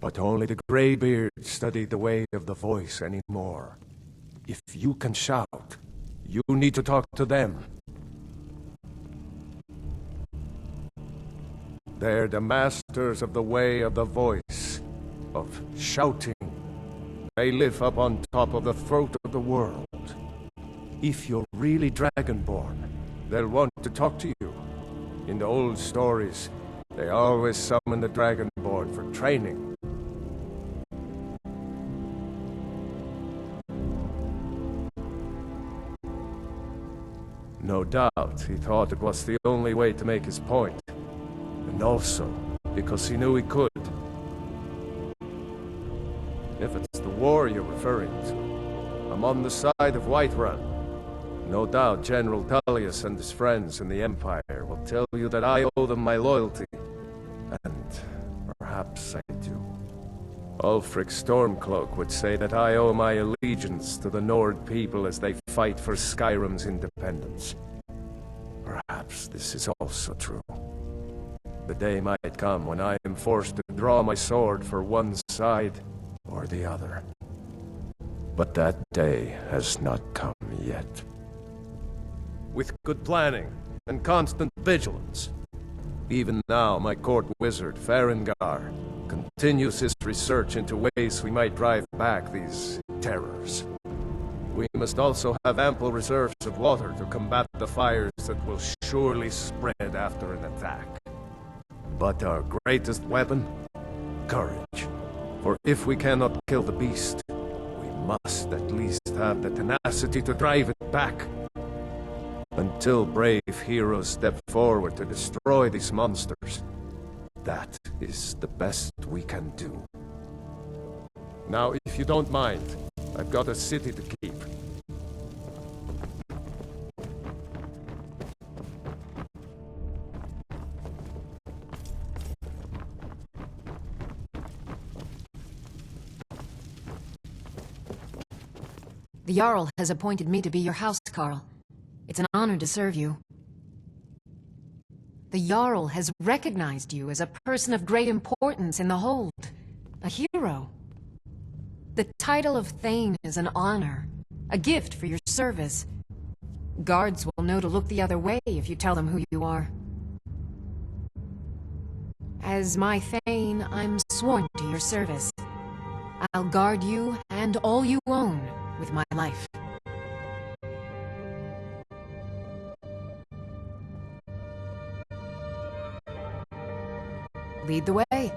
But only the Greybeards study the way of the voice anymore. If you can shout, you need to talk to them. They're the masters of the way of the voice, of shouting. They live up on top of the throat of the world. If you're really Dragonborn, they'll want to talk to you. In the old stories, they always summon the Dragonborn for training. No doubt, he thought it was the only way to make his point. And also, because he knew he could. If it's the war you're referring to, I'm on the side of Whiterun. No doubt General Tullius and his friends in the Empire will tell you that I owe them my loyalty. And perhaps I do. Ulfric Stormcloak would say that I owe my allegiance to the Nord people as they fight for Skyrim's independence. Perhaps this is also true. The day might come when I am forced to draw my sword for one side or the other. But that day has not come yet. With good planning and constant vigilance. Even now, my court wizard, Farengar, continues his research into ways we might drive back these terrors. We must also have ample reserves of water to combat the fires that will surely spread after an attack. But our greatest weapon? Courage. For if we cannot kill the beast, we must at least have the tenacity to drive it back. Until brave heroes step forward to destroy these monsters, that is the best we can do. Now, if you don't mind, I've got a city to keep. The Jarl has appointed me to be your housecarl. It's an honor to serve you. The Jarl has recognized you as a person of great importance in the Hold. A hero. The title of Thane is an honor. A gift for your service. Guards will know to look the other way if you tell them who you are. As my Thane, I'm sworn to your service. I'll guard you and all you own with my life. Lead the way.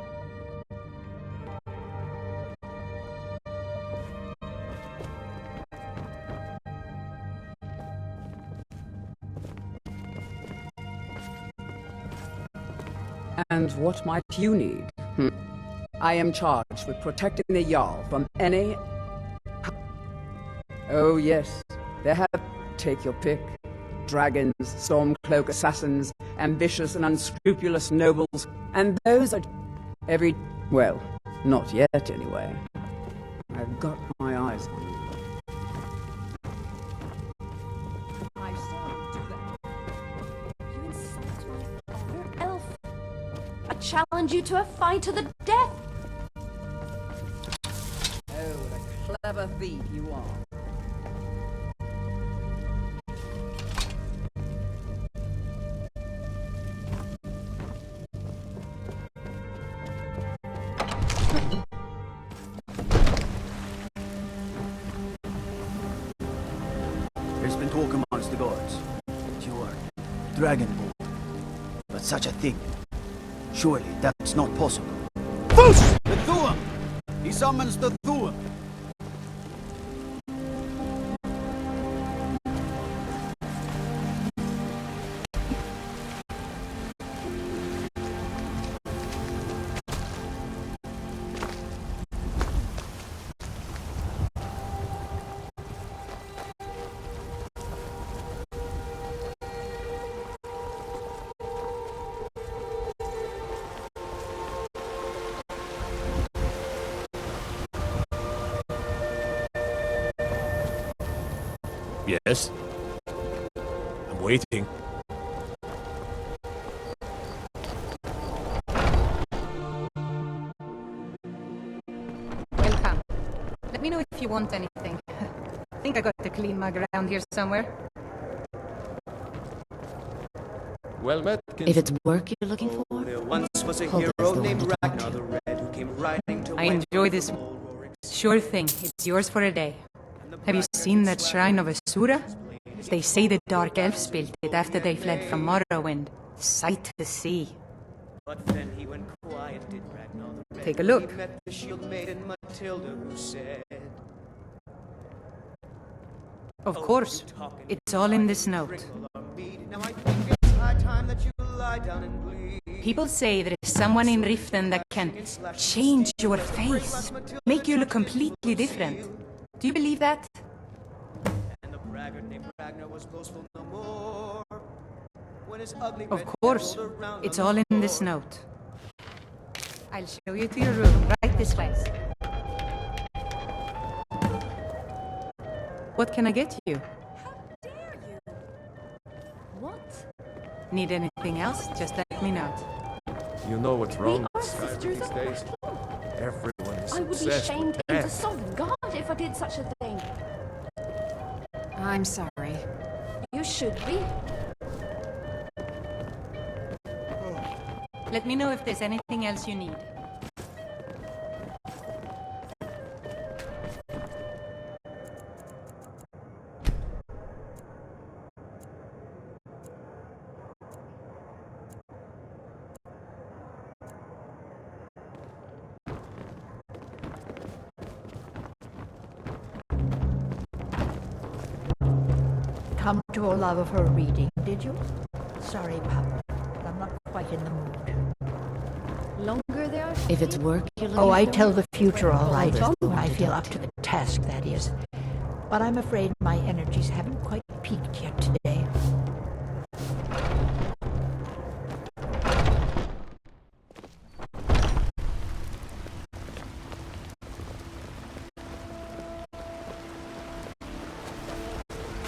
And what might you need? I am charged with protecting the Jarl from any... Oh yes, they have... Take your pick. Dragons, Stormcloak assassins, ambitious and unscrupulous nobles, and those are... every... well, not yet anyway. I've got my eyes on you. challenge you to a fight to the death. Oh, what a clever thief you are. There's been talk amongst the guards that you are Dragonborn. But such a thing, surely that's not possible. Push! The Thuam! He summons the Thuam! Yes? I'm waiting. Welcome. Let me know if you want anything. I think I got a clean mug around here somewhere. Well met. If it's work you're looking for, There once was a Hulda's hero the one named to talk Ragnar the Red who came riding to I enjoy this. Sure thing. It's yours for a day. Have you seen that shrine of Asura? They say the Dark Elves built it after they fled from Morrowind. Sight to see. But then he went quiet, did Ragnar the Red. Take a look. He met the shield maiden Matilda who said, Of course. It's all in this note. now I think it's high time that you lie down and bleed. People say there is someone in Riften that can change your face, make you look completely different. Do you believe that? And the braggart named Ragnar was boastful no more. When his ugly Of red course. hair rolled around It's on all the in this floor. note. I'll show you to your room, right this way. What can I get you? What? Need anything else? Just let me know. You know what's wrong are with Skyrim sisters these days? Everyone's I would be obsessed shamed with into death. Sovereign God if I did such a thing. I'm sorry. You should be. Let me know if there's anything else you need. Come to a love of her reading, did you? Sorry, Papa. I'm not quite in the mood. Longer there? if it's work you're looking Oh, I for? tell the future all right Hulda's the when one I to feel talk up to the task, that is. But I'm afraid my energies haven't quite peaked yet today.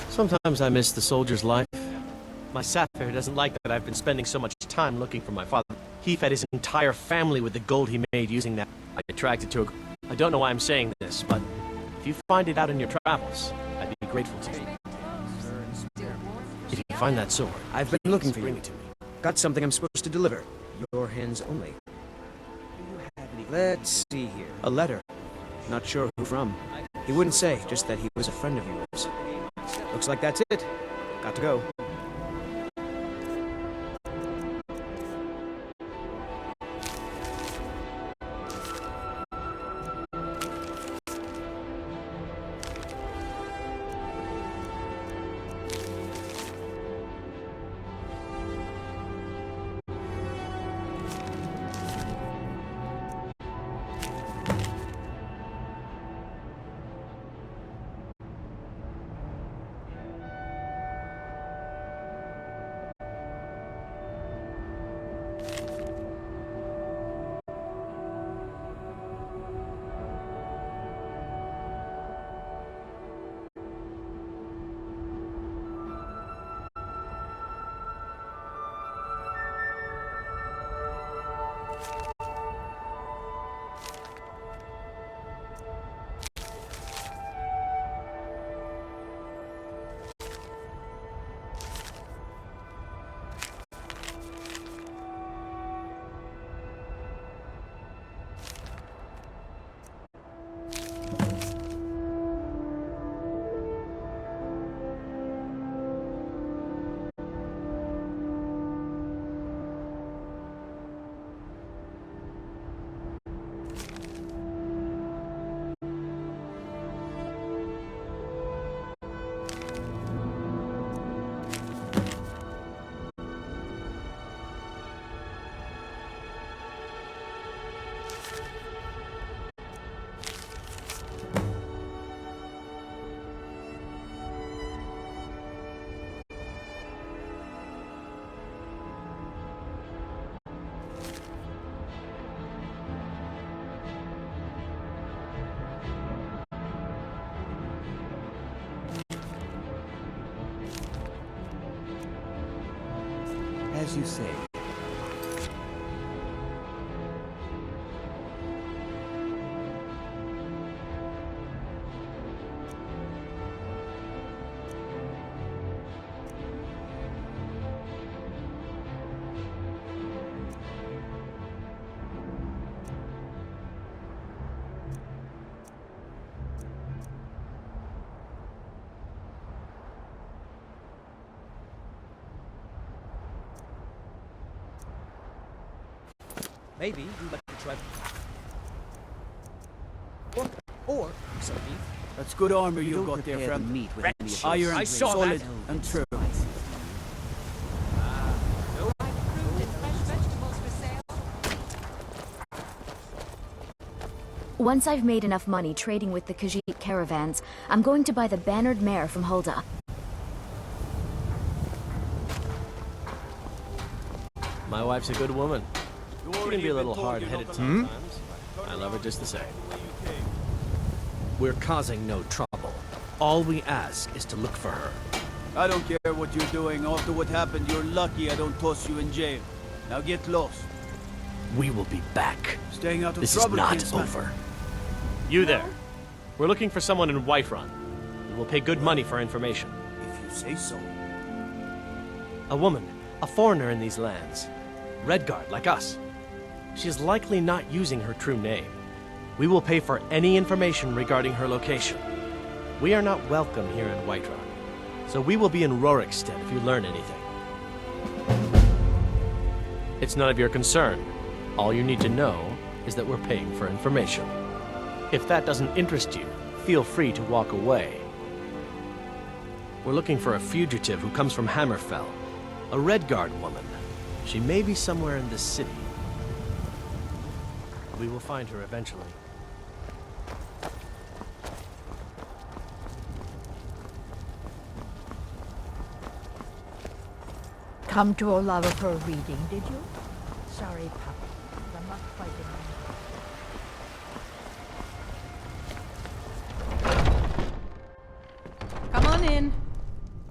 Sometimes I miss the soldier's life. My Sapphire doesn't like that I've been spending so much time looking for my father. He fed his entire family with the gold he made using that. I attracted to a... I don't know why I'm saying this, but if you find it out in your travels, I'd be grateful to you. If you find that sword, I've been looking for bring you. it to me. Got something I'm supposed to deliver. Your hands only. Let's see here. A letter. Not sure who from. He wouldn't say, just that he was a friend of yours. Looks like that's it. Got to go. as you say. Maybe we'd like to try. Or some beef. That's good armor you got there, friend. Meat with any of Iron, I saw solid, that. and true. Once I've made enough money trading with the Khajiit caravans, I'm going to buy the bannered mare from Hulda. My wife's a good woman. She can be a little hard-headed sometimes. I love her just the same. We're causing no trouble. All we ask is to look for her. I don't care what you're doing. After what happened, you're lucky I don't toss you in jail. Now get lost. We will be back. Staying out of This trouble, is not kinsman. over. You there. We're looking for someone in Whiterun. We will pay good money for information. If you say so. A woman, a foreigner in these lands. Redguard, like us. She is likely not using her true name. We will pay for any information regarding her location. We are not welcome here in Whiterun, so we will be in Rorikstead if you learn anything. It's none of your concern. All you need to know is that we're paying for information. If that doesn't interest you, feel free to walk away. We're looking for a fugitive who comes from Hammerfell, a Redguard woman. She may be somewhere in this city. We will find her eventually. Come to Olav for a reading, did you? Sorry, Papa. I'm not quite in. Come on in.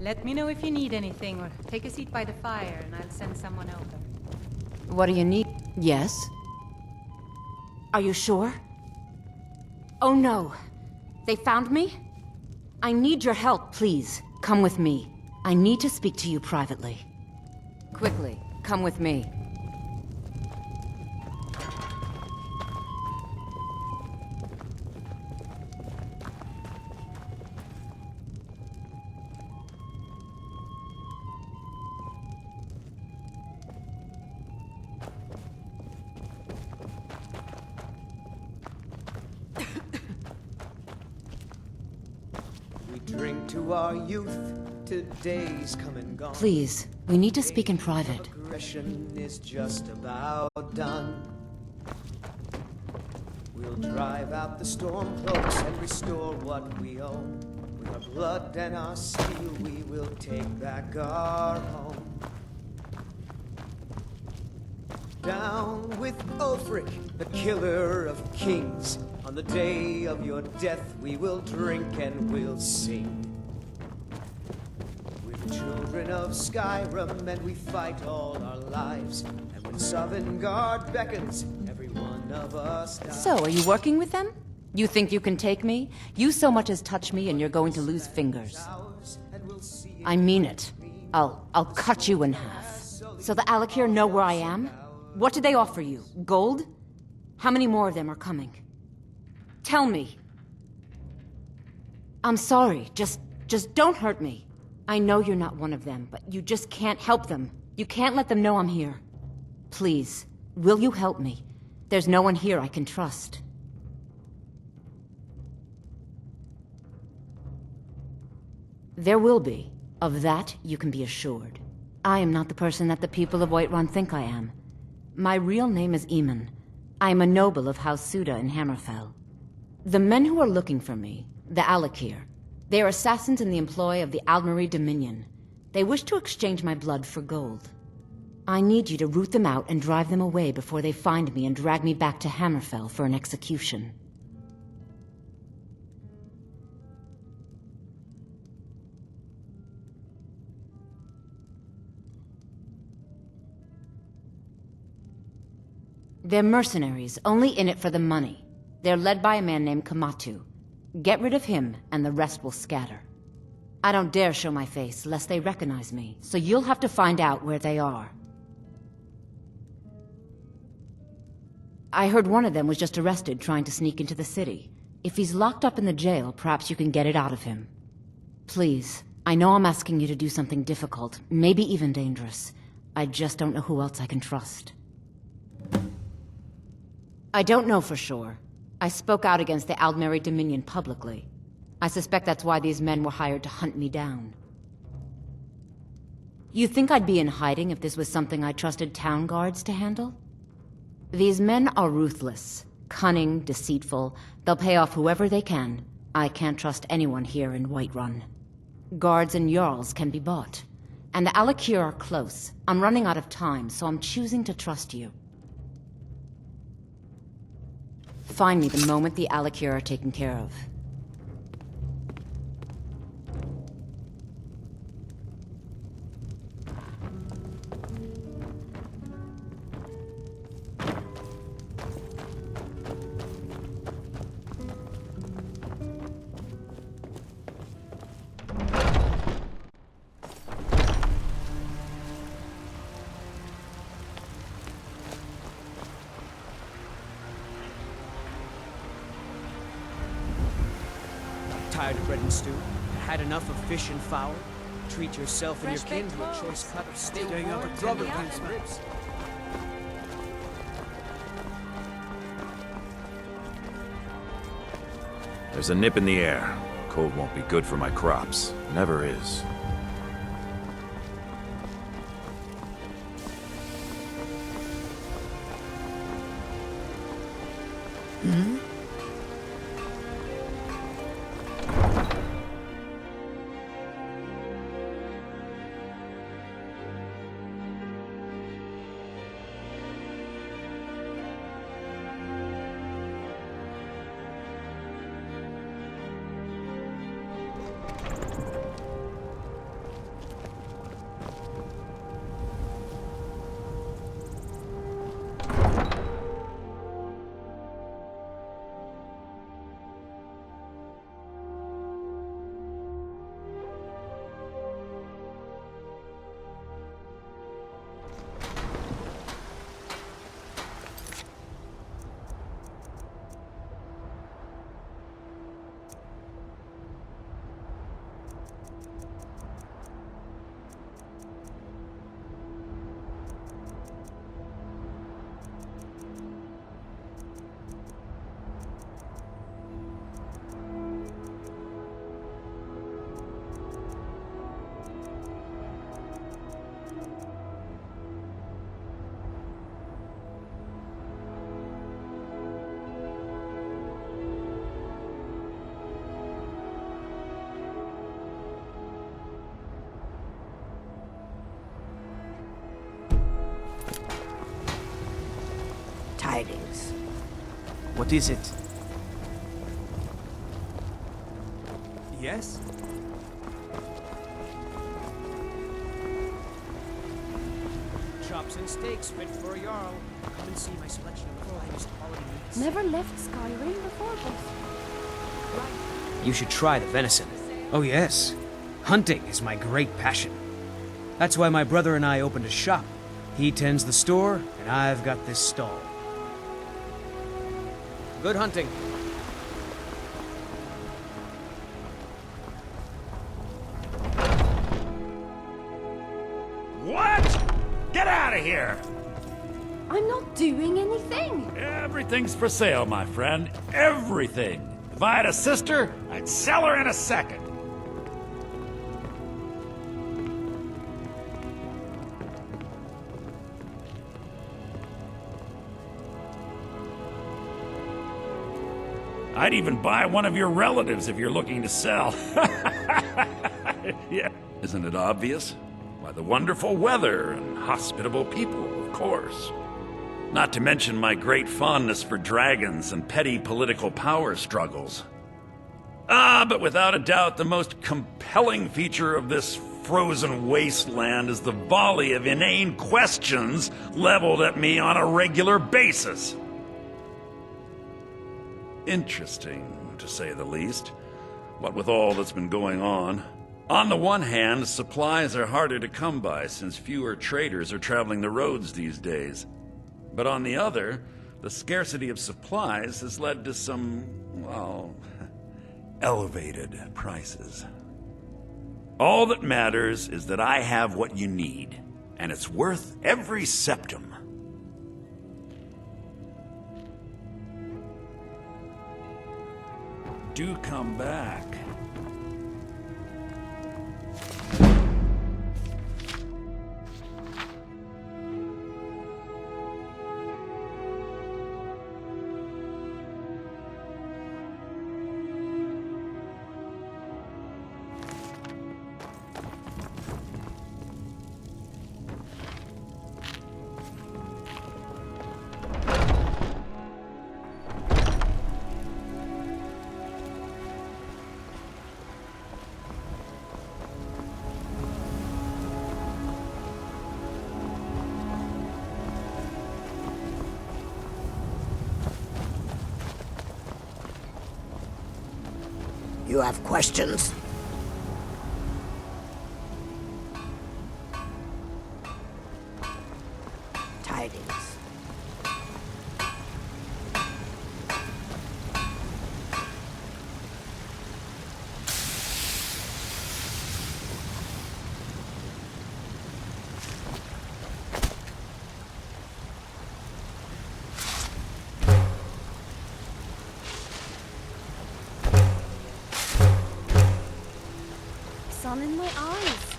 Let me know if you need anything, or take a seat by the fire, and I'll send someone over. What do you need? Yes? Are you sure? Oh no. They found me? I need your help, please. Come with me. I need to speak to you privately. Quickly, come with me. Drink to our youth, today's come and gone. Please, we need to speak in private. Aggression is just about done. We'll drive out the storm cloaks and restore what we own. With our blood and our steel, we will take back our home. Down with Ulfric, the killer of kings. On the day of your death, we will drink and we'll sing. We're the children of Skyrim, and we fight all our lives. And when Sovngarde beckons, every one of us dies. So, are you working with them? You think you can take me? You so much as touch me and you're going to lose fingers. I mean it. I'll cut you in half. So the Alakir know where I am? What did they offer you? Gold? How many more of them are coming? Tell me. I'm sorry. Just don't hurt me. I know you're not one of them, but you just can't help them. You can't let them know I'm here. Please, will you help me? There's no one here I can trust. There will be. Of that, you can be assured. I am not the person that the people of Whiterun think I am. My real name is Eamon. I am a noble of House Suda in Hammerfell. The men who are looking for me, the Alakir, they are assassins in the employ of the Aldmeri Dominion. They wish to exchange my blood for gold. I need you to root them out and drive them away before they find me and drag me back to Hammerfell for an execution. They're mercenaries, only in it for the money. They're led by a man named Kamatu. Get rid of him, and the rest will scatter. I don't dare show my face, lest they recognize me, so you'll have to find out where they are. I heard one of them was just arrested trying to sneak into the city. If he's locked up in the jail, perhaps you can get it out of him. Please, I know I'm asking you to do something difficult, maybe even dangerous. I just don't know who else I can trust. I don't know for sure. I spoke out against the Aldmeri Dominion publicly. I suspect that's why these men were hired to hunt me down. You think I'd be in hiding if this was something I trusted town guards to handle? These men are ruthless, cunning, deceitful. They'll pay off whoever they can. I can't trust anyone here in Whiterun. Guards and Jarls can be bought. And the Alakir are close. I'm running out of time, so I'm choosing to trust you. Find me the moment the Alakir are taken care of. Tired of bread and stew? Had enough of fish and fowl? Treat yourself and your kin to a choice cut of steak or grubber ribs. There's a nip in the air. Cold won't be good for my crops. Never is. Hmm? Tidings. What is it? Yes? Chops and steaks fit for a Jarl. Come and see my selection of the finest quality meats. Never left Skyrim before this. You should try the venison. Oh yes. Hunting is my great passion. That's why my brother and I opened a shop. He tends the store, and I've got this stall. Good hunting. What? Get out of here! I'm not doing anything. Everything's for sale, my friend. Everything. If I had a sister, I'd sell her in a second. I'd even buy one of your relatives if you're looking to sell. Yeah, isn't it obvious? Why, the wonderful weather and hospitable people, of course. Not to mention my great fondness for dragons and petty political power struggles. But without a doubt, the most compelling feature of this frozen wasteland is the volley of inane questions leveled at me on a regular basis. Interesting, to say the least. What with all that's been going on. On the one hand, supplies are harder to come by since fewer traders are traveling the roads these days. But on the other, the scarcity of supplies has led to some, well, elevated prices. All that matters is that I have what you need, and it's worth every septum. Do come back. You have questions? Tidings. Sun in my eyes.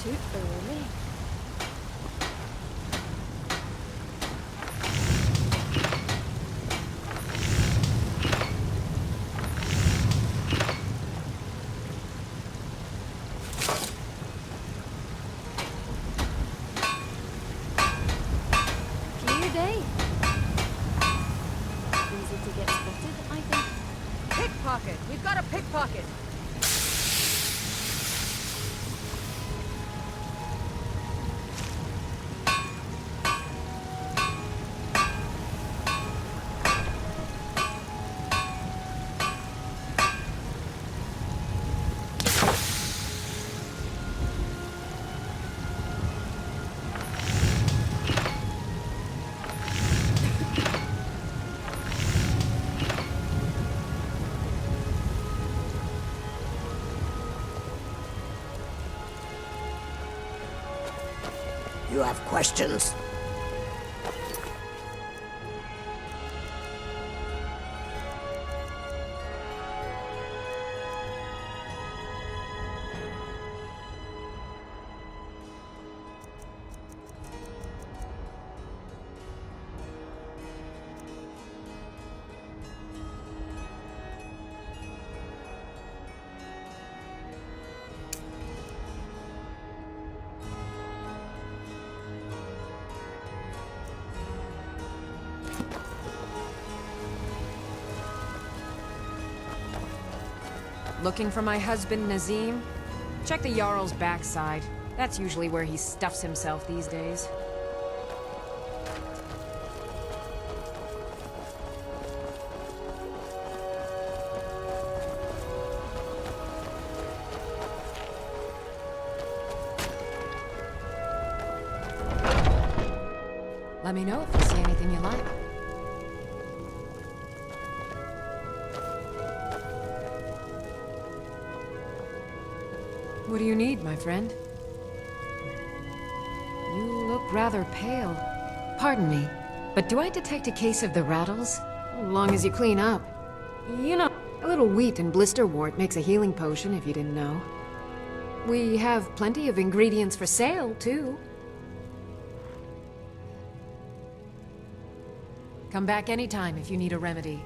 Too early. Clear day. Easy to get spotted, I think. Pickpocket! We've got a pickpocket! You have questions? Looking for my husband, Nazim? Check the Jarl's backside. That's usually where he stuffs himself these days. Let me know if you see anything you like. What do you need, my friend? You look rather pale. Pardon me, but do I detect a case of the rattles? As long as you clean up. You know, a little wheat and blisterwort makes a healing potion, if you didn't know. We have plenty of ingredients for sale, too. Come back anytime if you need a remedy.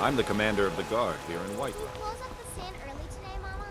I'm the commander of the guard here in White. Close up the stand early today, Mama?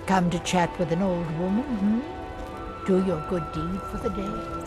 Come to chat with an old woman, Do your good deed for the day.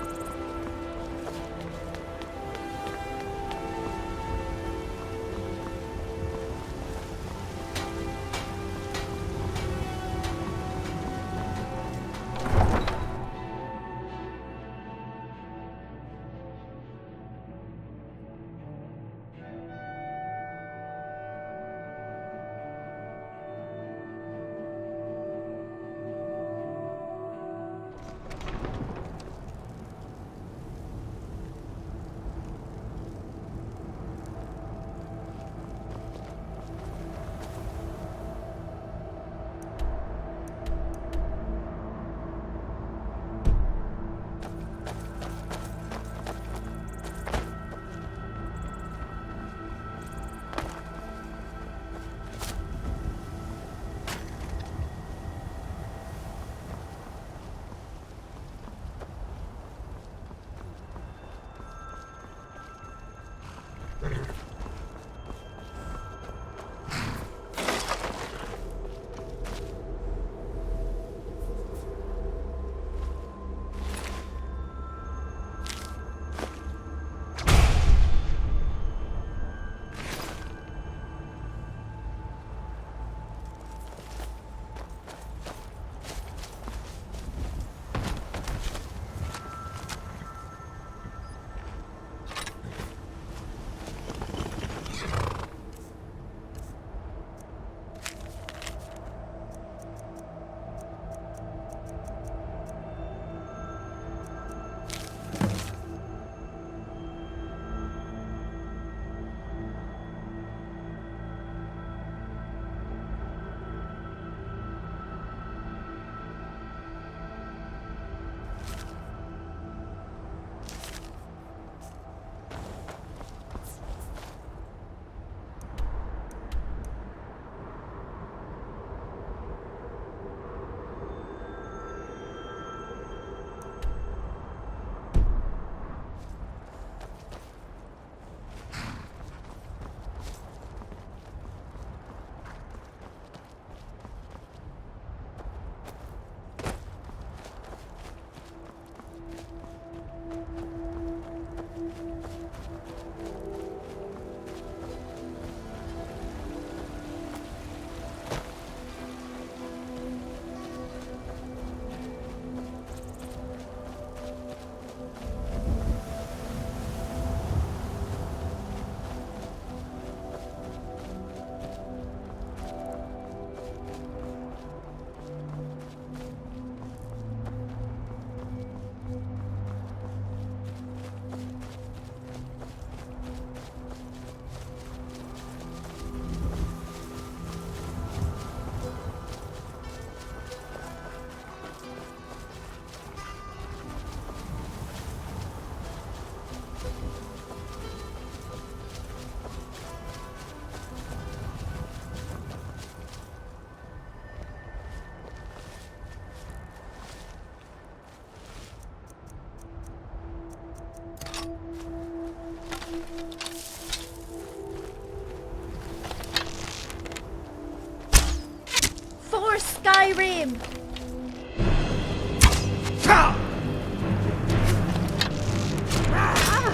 Skyrim!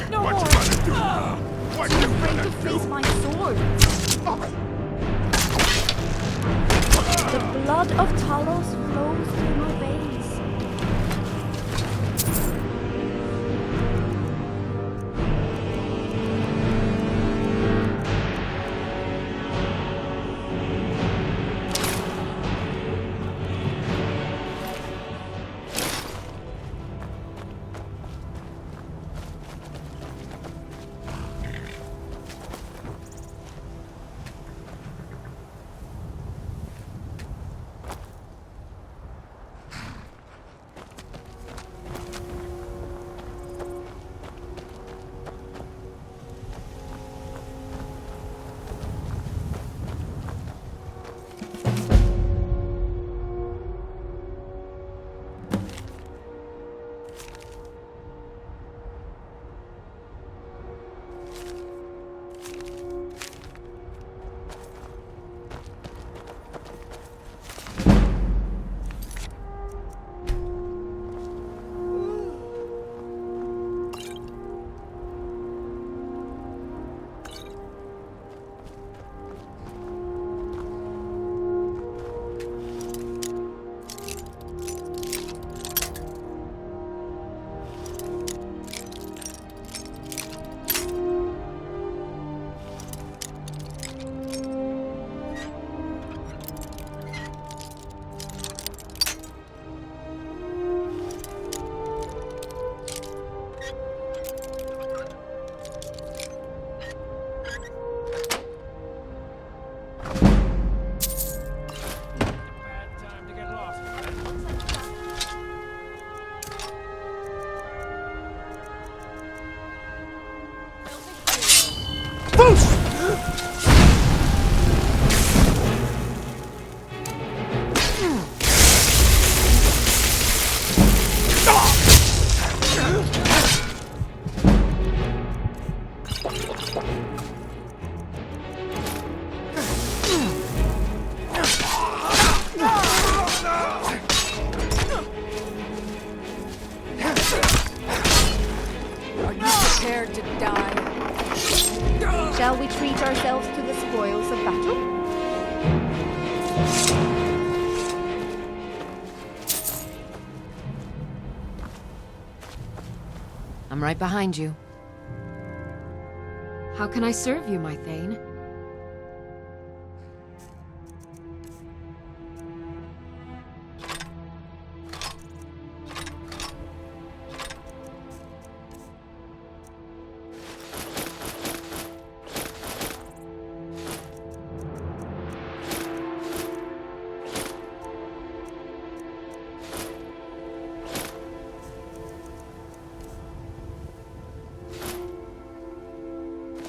No more! Too afraid to face my sword. The blood of Talos flows through my veins. Shall we treat ourselves to the spoils of battle? I'm right behind you. How can I serve you, my Thane?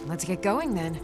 Let's get going then.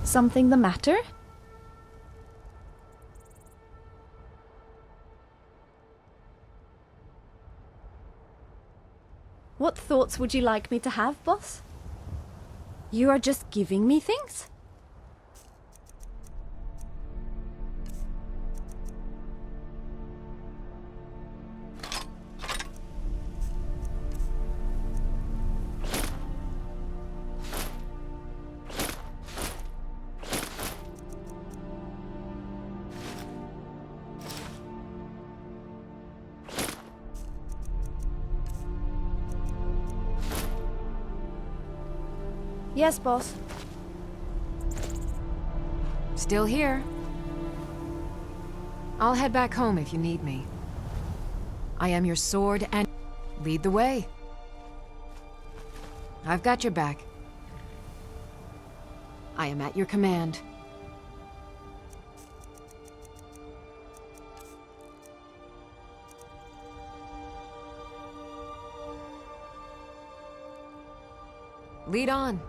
Something the matter? What thoughts would you like me to have, boss? You are just giving me things? Yes, boss. Still here. I'll head back home if you need me. I am your sword and lead the way. I've got your back. I am at your command. Lead on.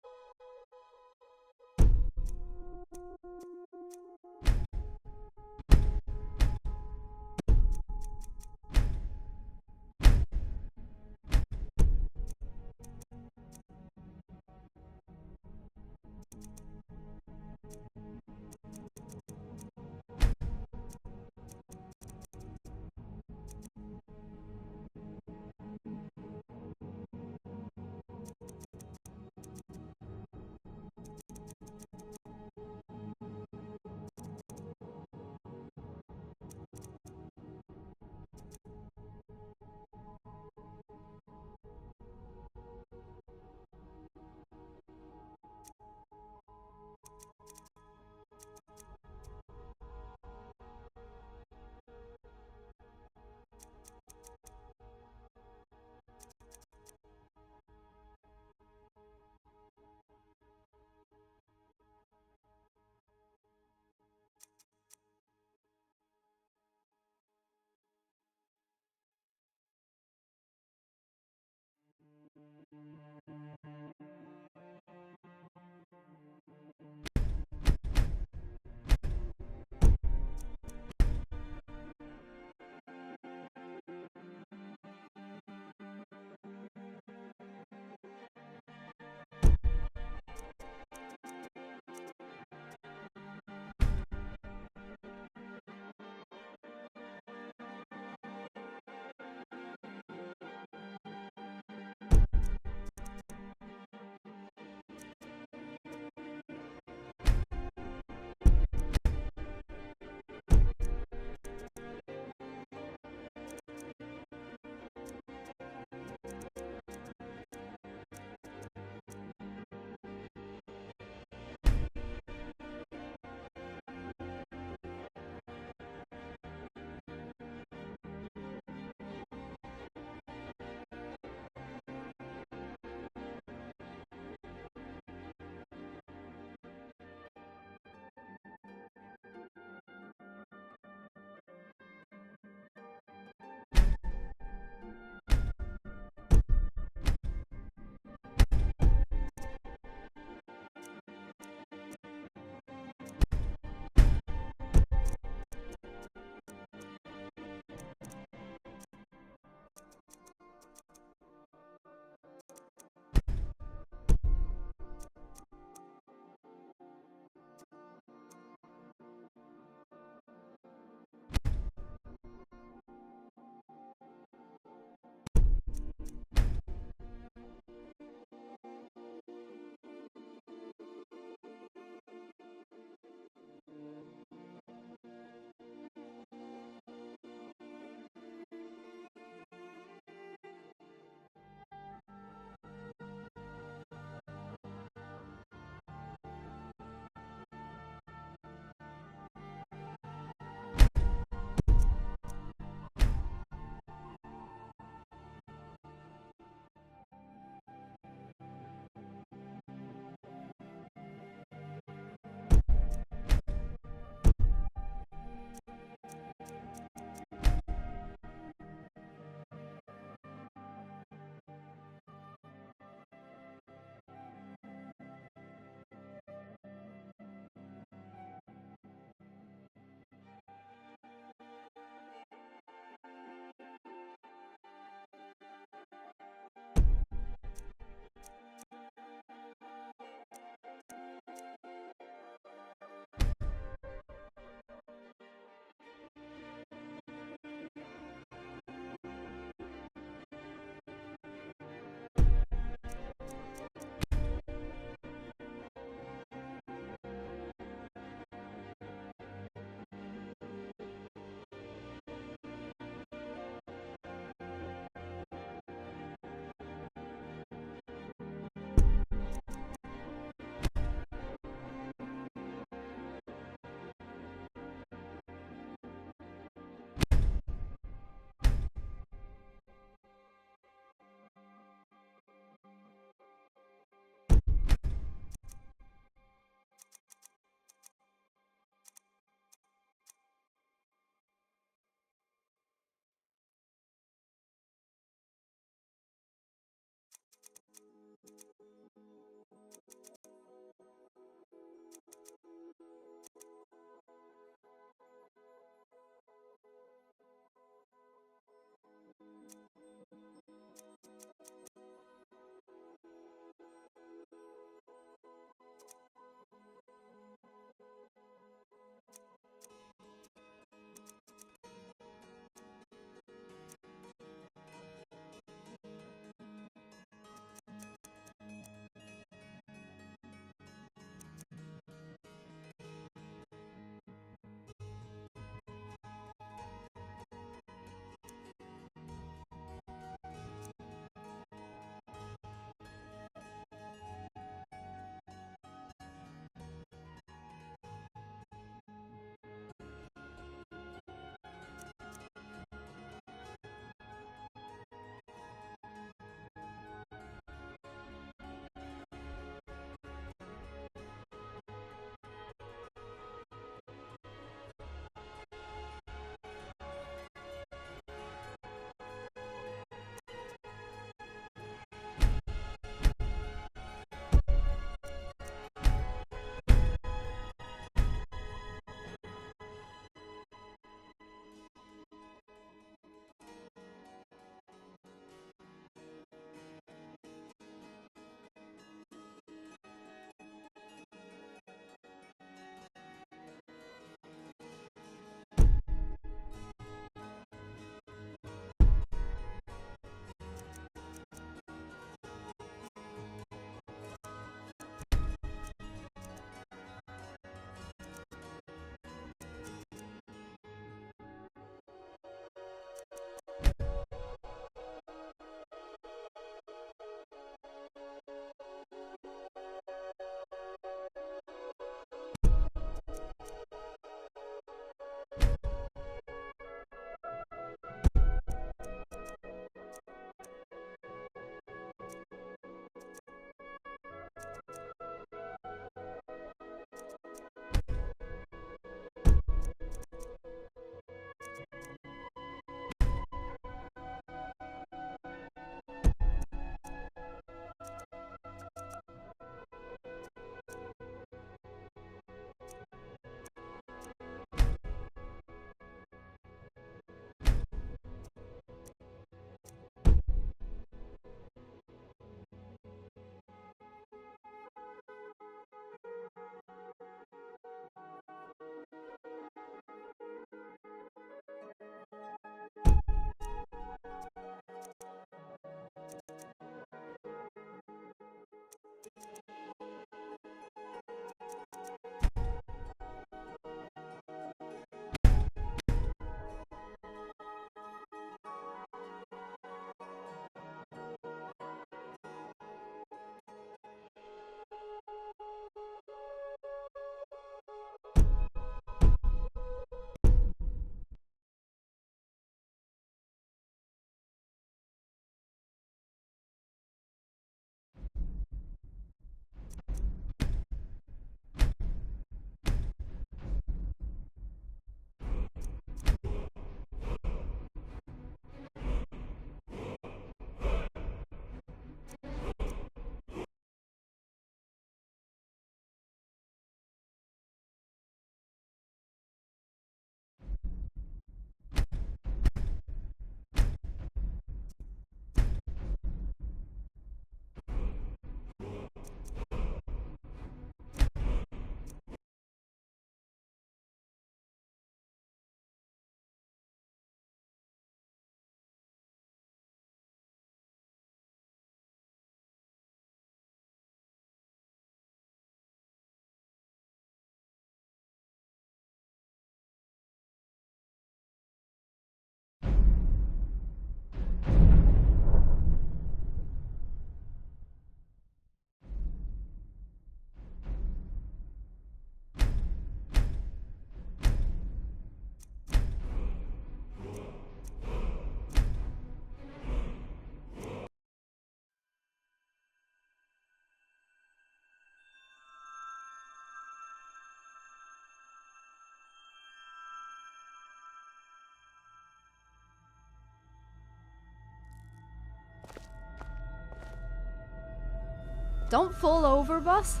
Don't fall over, boss.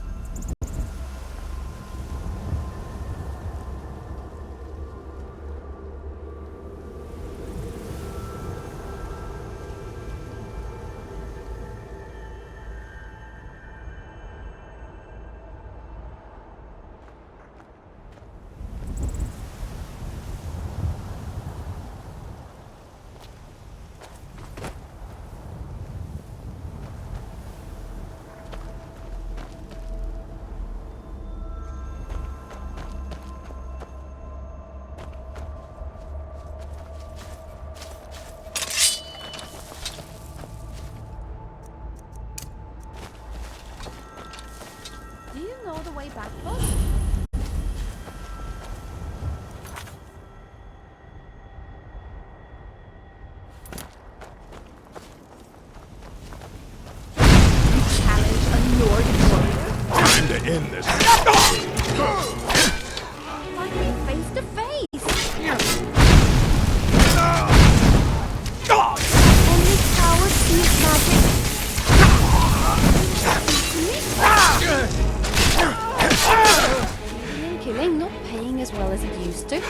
Do you know the way back, boss? You challenge a Nord warrior? Time to end this. Finally face to face. Only cowards see magic. Killing, not paying as well as it used to.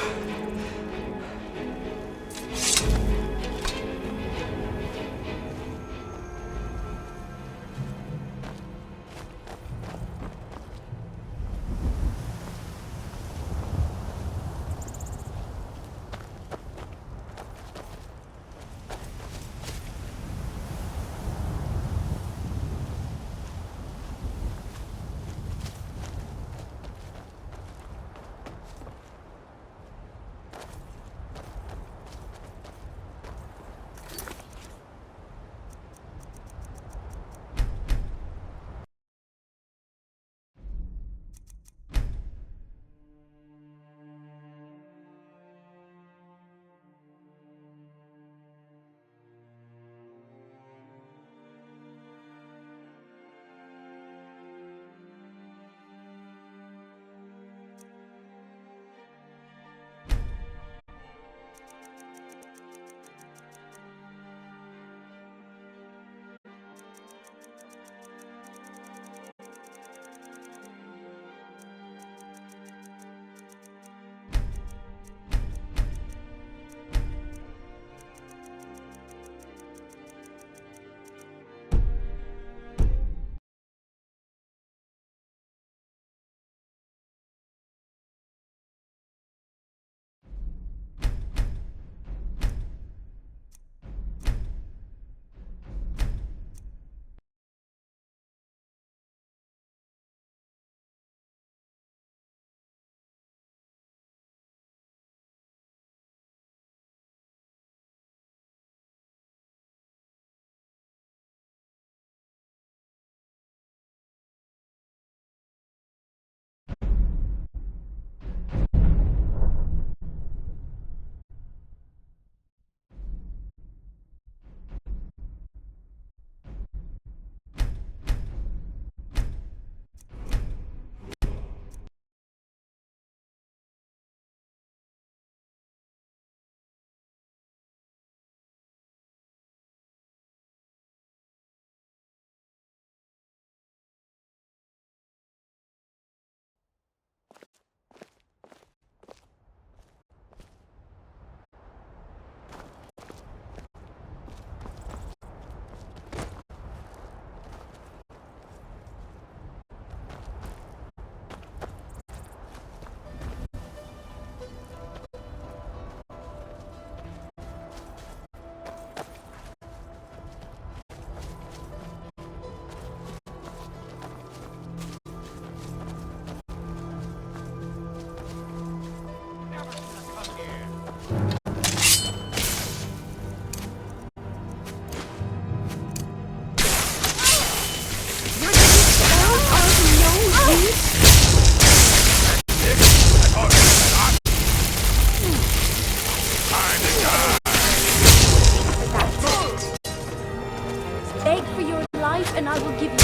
and I will give you a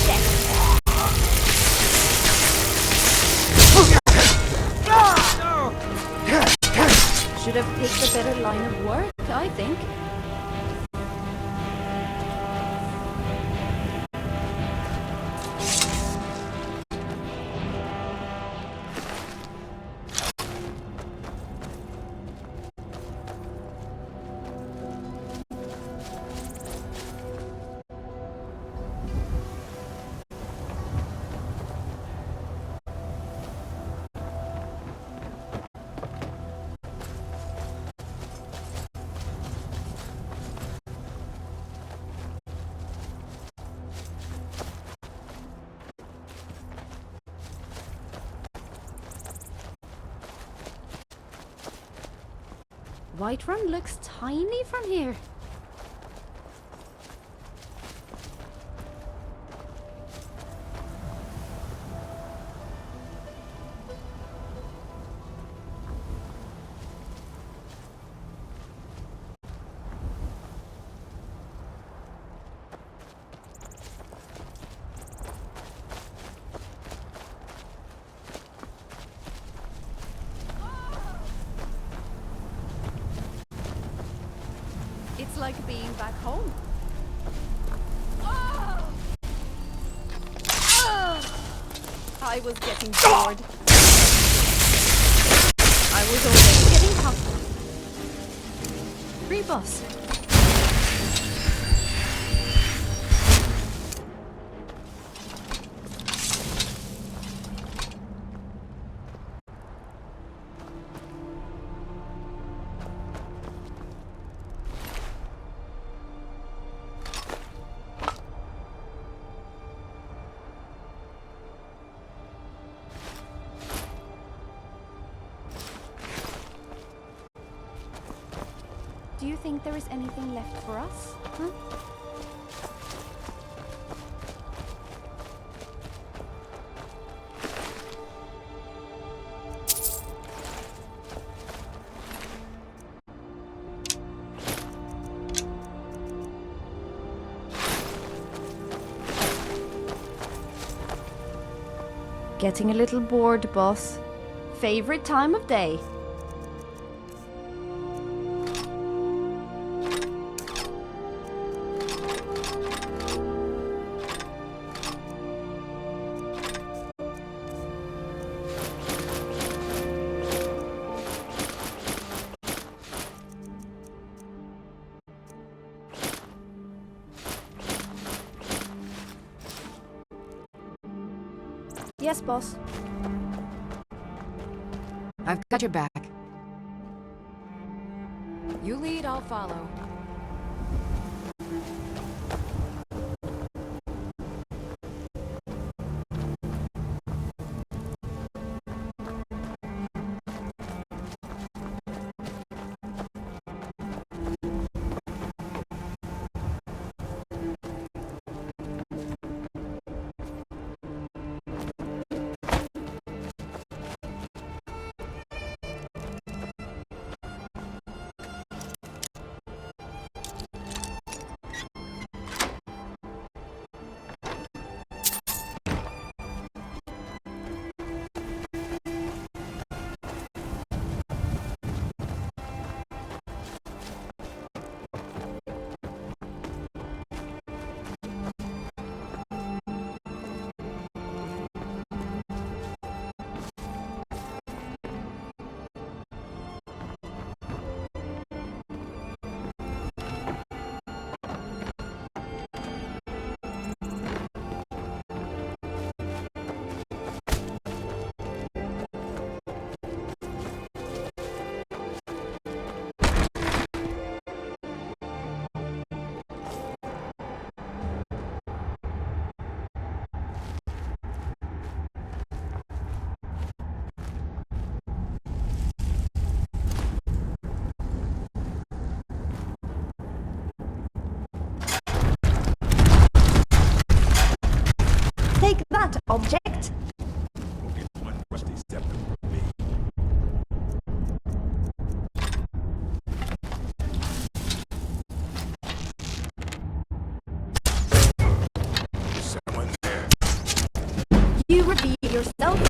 death. Should have picked a better line of work, I think. Whiterun looks tiny from here. It's like being back home. I was getting bored. I was already getting hot. Rebus. Do you think there is anything left for us? Huh? Getting a little bored, boss. Favorite time of day? Yes, boss. I've got your back. You lead, I'll follow. Take that, object! Someone there. You repeat yourself.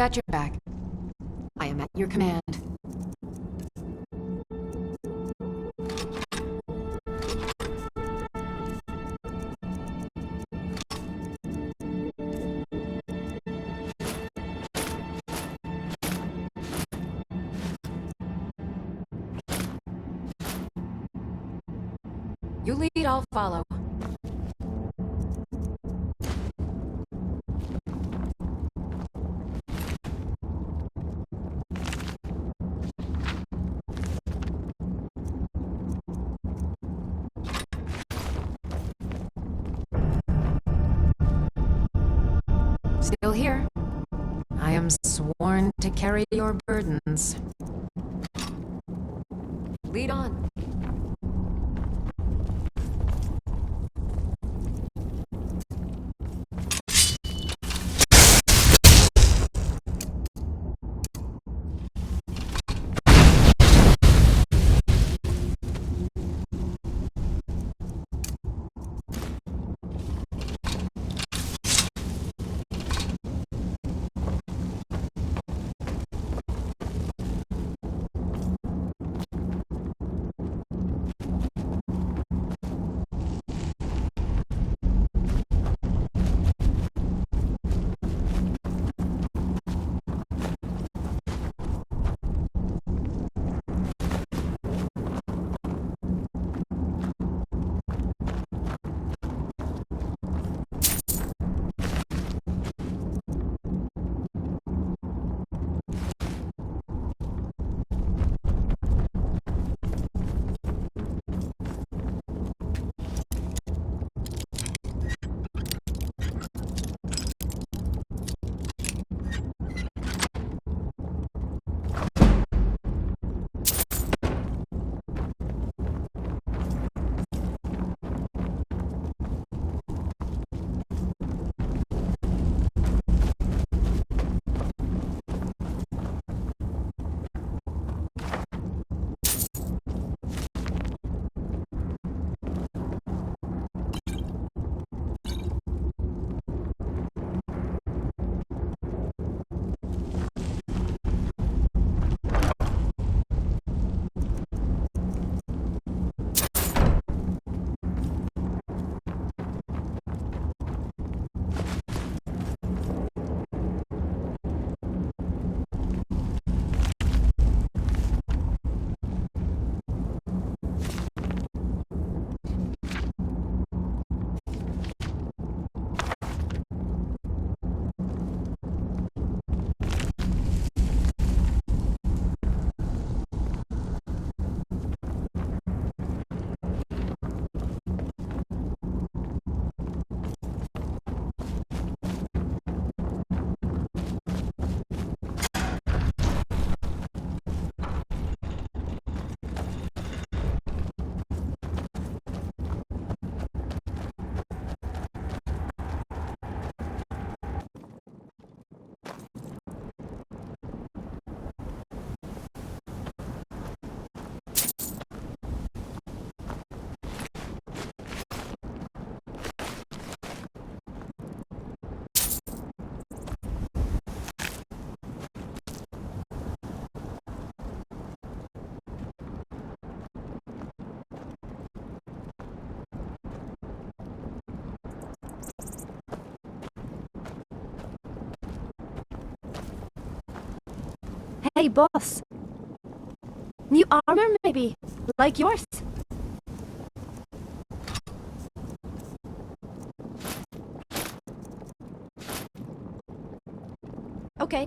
got your back. I am at your command. You lead, I'll follow. Still here. I am sworn to carry your burdens. Lead on. Hey, boss. New armor, maybe? Like yours? Okay.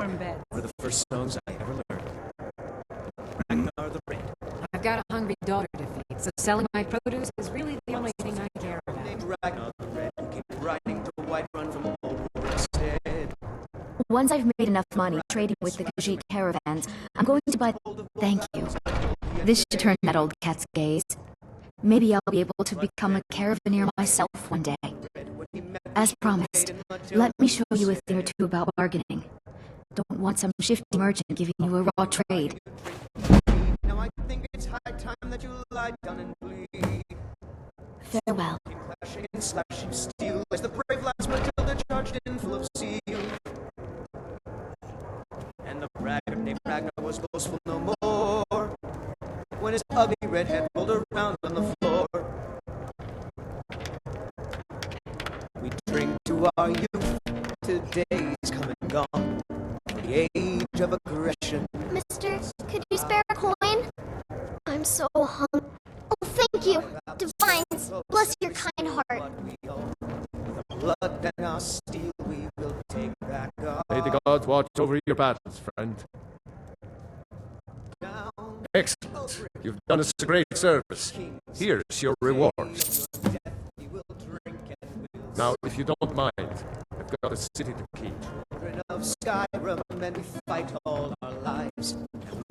warm beds. were the first songs I ever learned. Ragnar the Red. I've got a hungry daughter to feed, so selling my produce is really the only thing I care about. Named Ragnar the Red, who came riding to Whiterun from old war instead. Once I've made enough money trading with the Khajiit caravans, I'm going to buy... Thank you. This should turn that old cat's gaze. Maybe I'll be able to become a caravaneer myself one day. As promised, let me show you a thing or two about bargaining. Don't want some shifty merchant giving you a raw trade. Now I think it's high time that you lie down and bleed. Farewell. Clashing and slashing steel as the brave lads Matilda charged in full of zeal. And the braggart named Ragnar was boastful no more when his ugly red head rolled around on the floor. We drink to our youth, today's come and gone, the age of aggression. Mister, could you spare a coin? I'm so hungry. Oh, thank you. Divines, bless your kind heart. With our blood and our steel we will take back our... May the gods watch over your battles, friend. Excellent. You've done us a great service. Here's your reward. Now, if you don't mind, I've got a city to keep. Children of Skyrim, and we fight all our lives.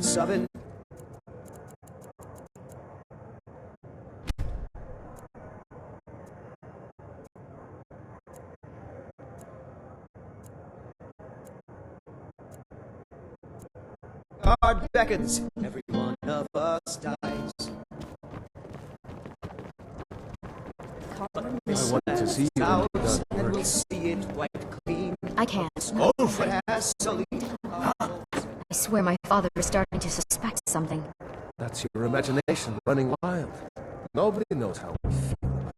Seven. Guard beckons, every one of us dies. I want to see you when you're done And we'll working. see it wiped clean. I can't. It has sullied our I swear my father is starting to suspect something. That's your imagination running wild. Nobody knows how we feel.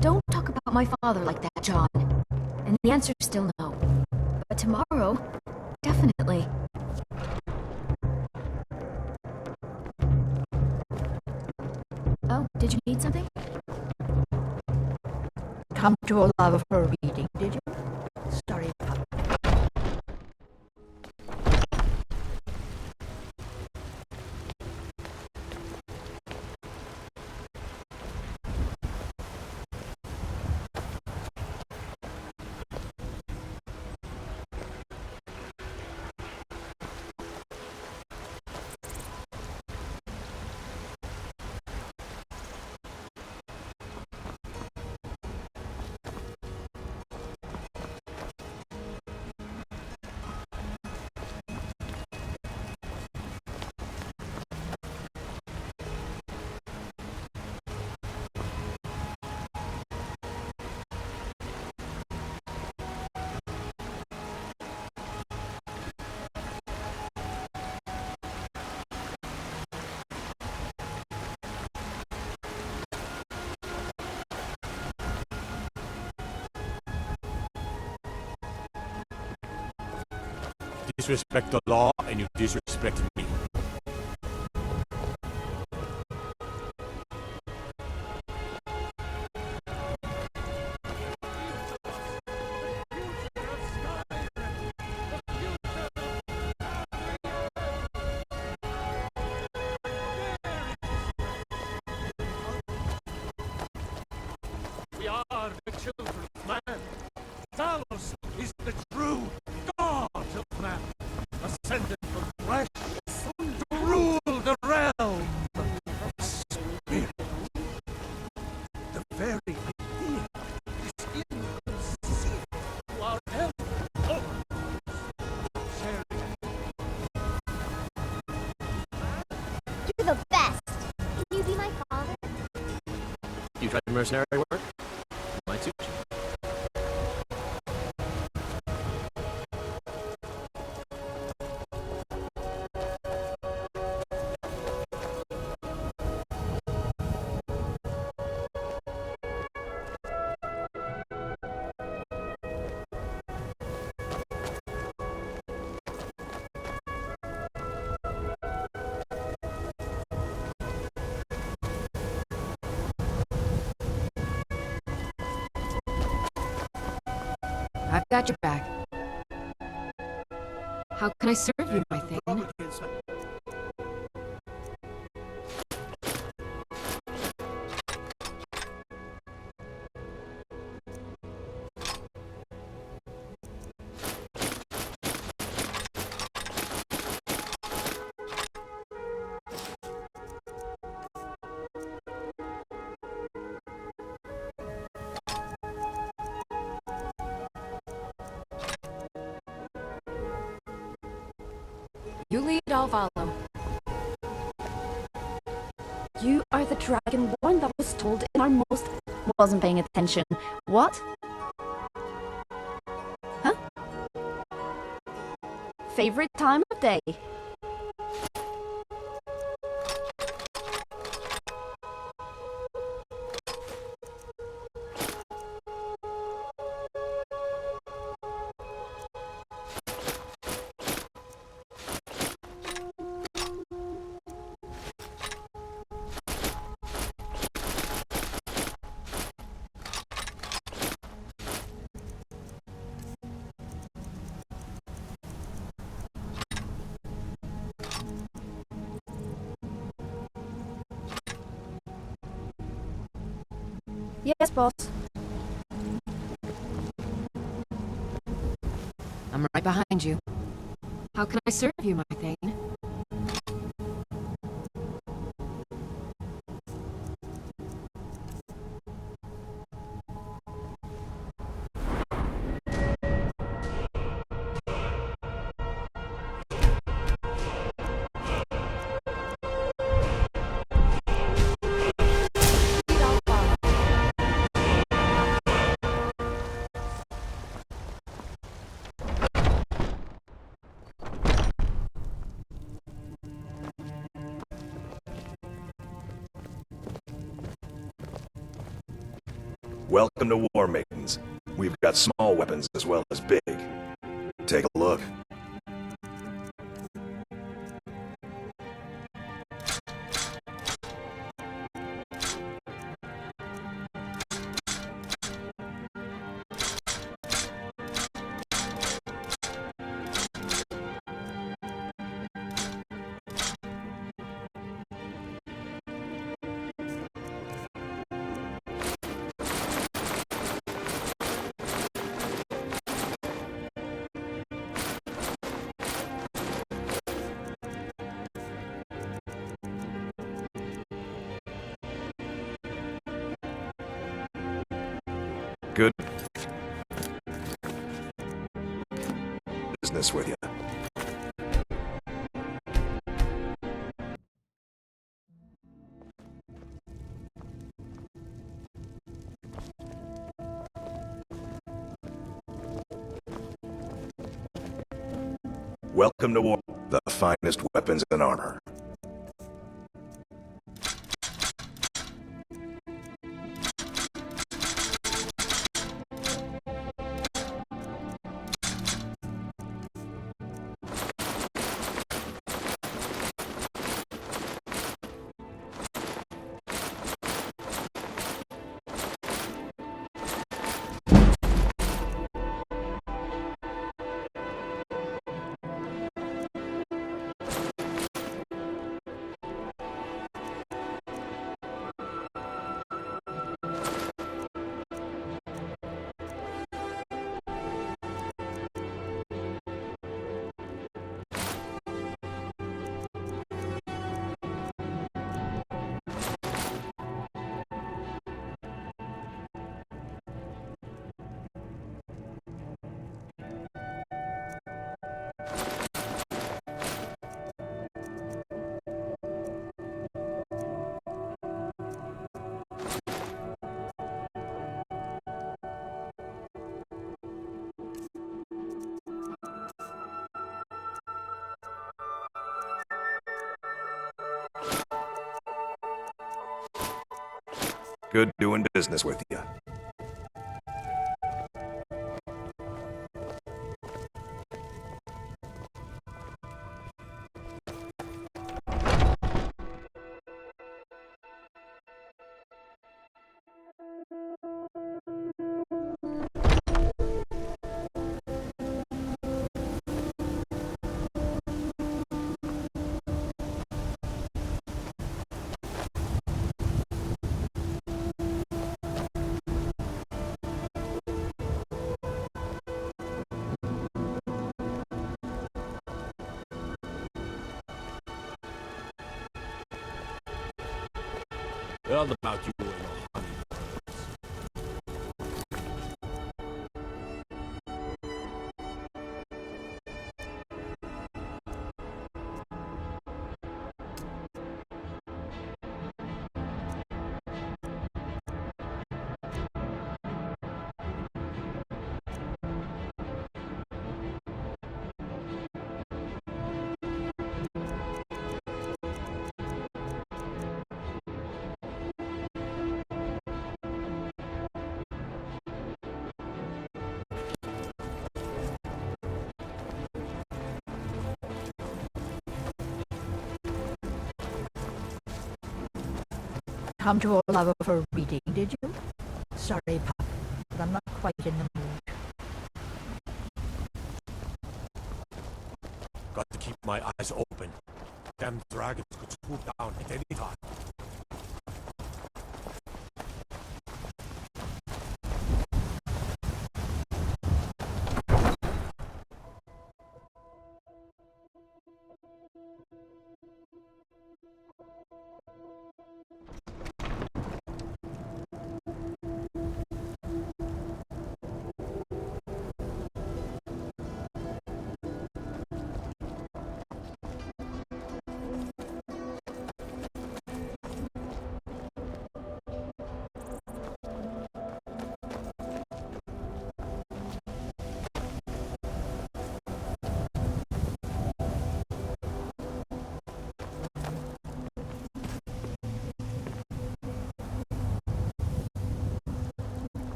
Don't talk about my father like that, John. And the answer's still no. But tomorrow, definitely. Oh, did you need something? Come to a love of her reading, did you? Sorry, Papa. Disrespect the law, and you disrespect me. We are the children of man. Talos is the true God of man, ascended from flesh to rule the realm of spirit. The very idea is inconceivable to our elder sharing. You're the best. Can you be my father? You tried mercenary work? Might suit you. I've got your back. How can I serve you, my thing? You lead, I'll follow. You are the Dragonborn that was told in our most... Wasn't paying attention. What? Huh? Favorite time of day? Yes, boss. I'm right behind you. How can I serve you, my thing? Welcome to War Maidens. We've got small weapons as well as big. Take a look. Good business with you. Welcome to war. The finest weapons and armor. Good doing business with you. Heard about you and your honey. Come to a love of her reading, did you? Sorry, Pop, but I'm not quite in the mood. Got to keep my eyes open. Damn dragons could swoop down at any time.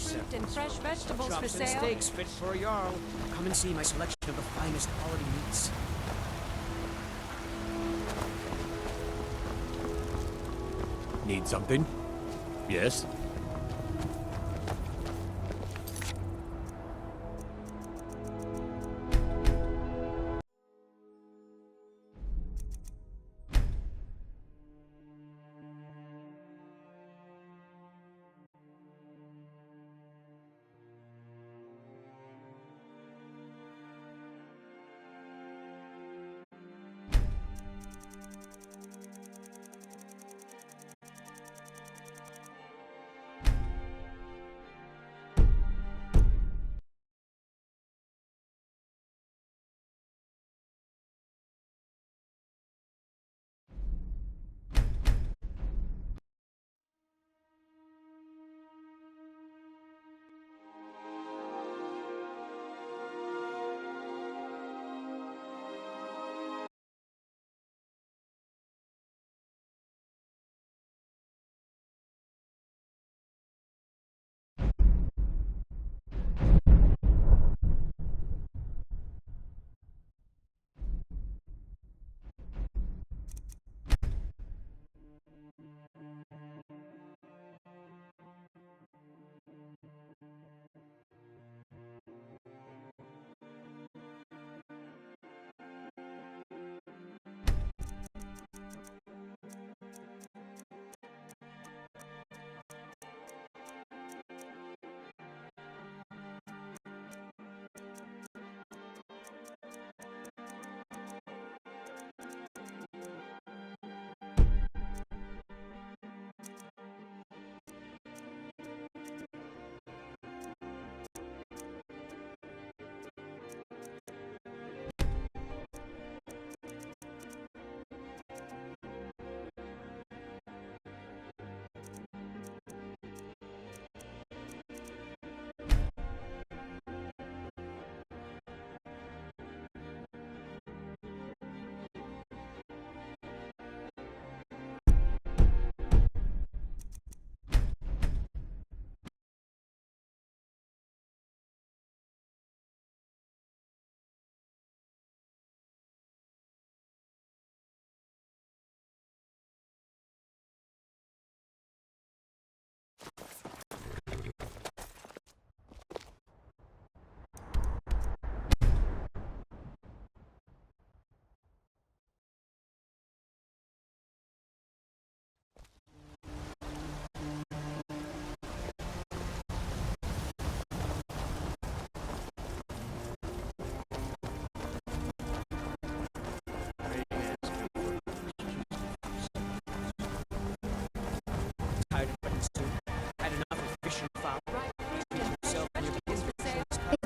accept and fresh vegetables for chops and sale. steaks fit for a Jarl. Come and see my selection of the finest quality meats. Need something? Yes?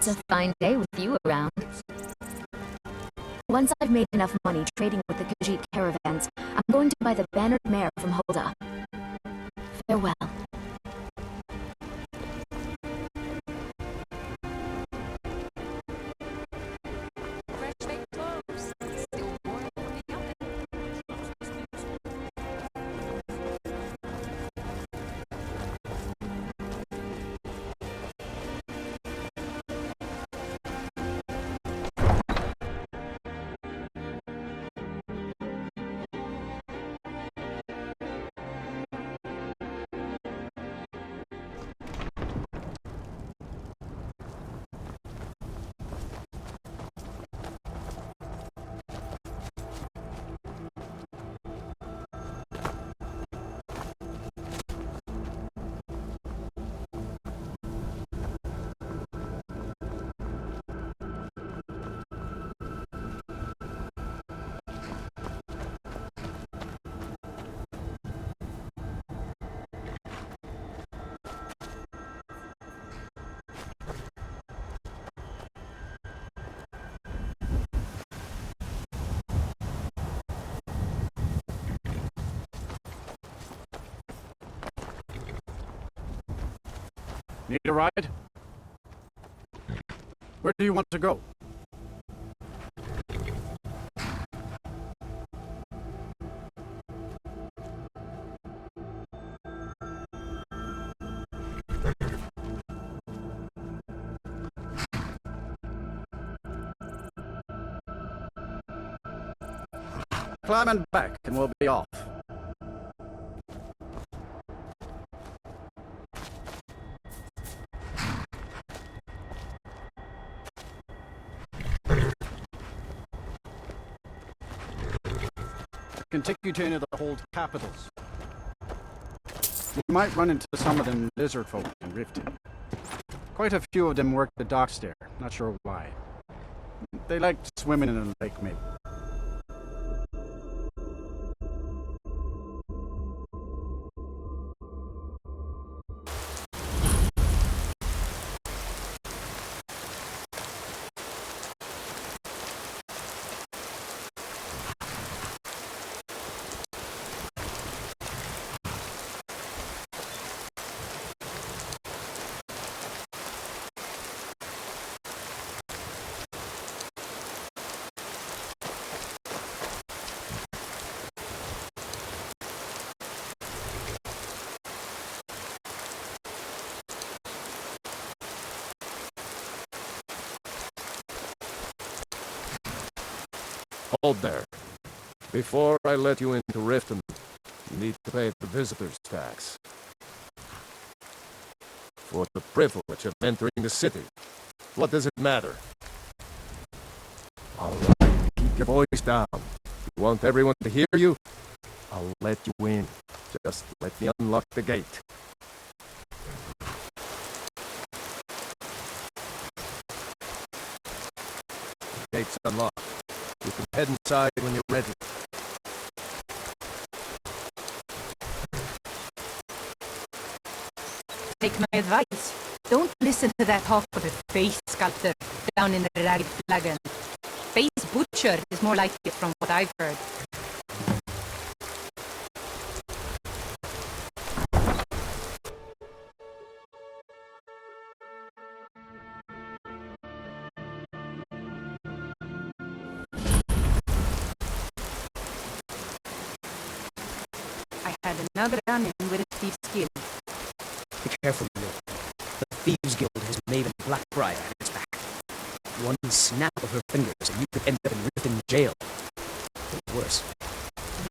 It's a fine day with you around. Once I've made enough money trading with the Khajiit caravans, I'm going to buy the bannered mare from Hulda. Farewell. Need a ride? Where do you want to go? Climb on back and we'll be off. I can take you to any of the old capitals. You might run into some of them lizard folk in Riften. Quite a few of them work the docks there, not sure why. They like swimming in the lake, maybe. Hold there. Before I let you into Riften, you need to pay the visitor's tax. For the privilege of entering the city. What does it matter? All right, keep your voice down. You want everyone to hear you? I'll let you in. Just let me unlock the gate. The gate's unlocked. You can head inside when you're ready. Take my advice. Don't listen to that talk of a face sculptor down in the ragged flagon. Face butcher is more like it from what I've heard. I had another run-in with a thief's skill. Be careful, Milo. The Thieves' Guild has Maven Blackbriar at its back. One snap of her fingers and you could end up in Riften jail. Or worse.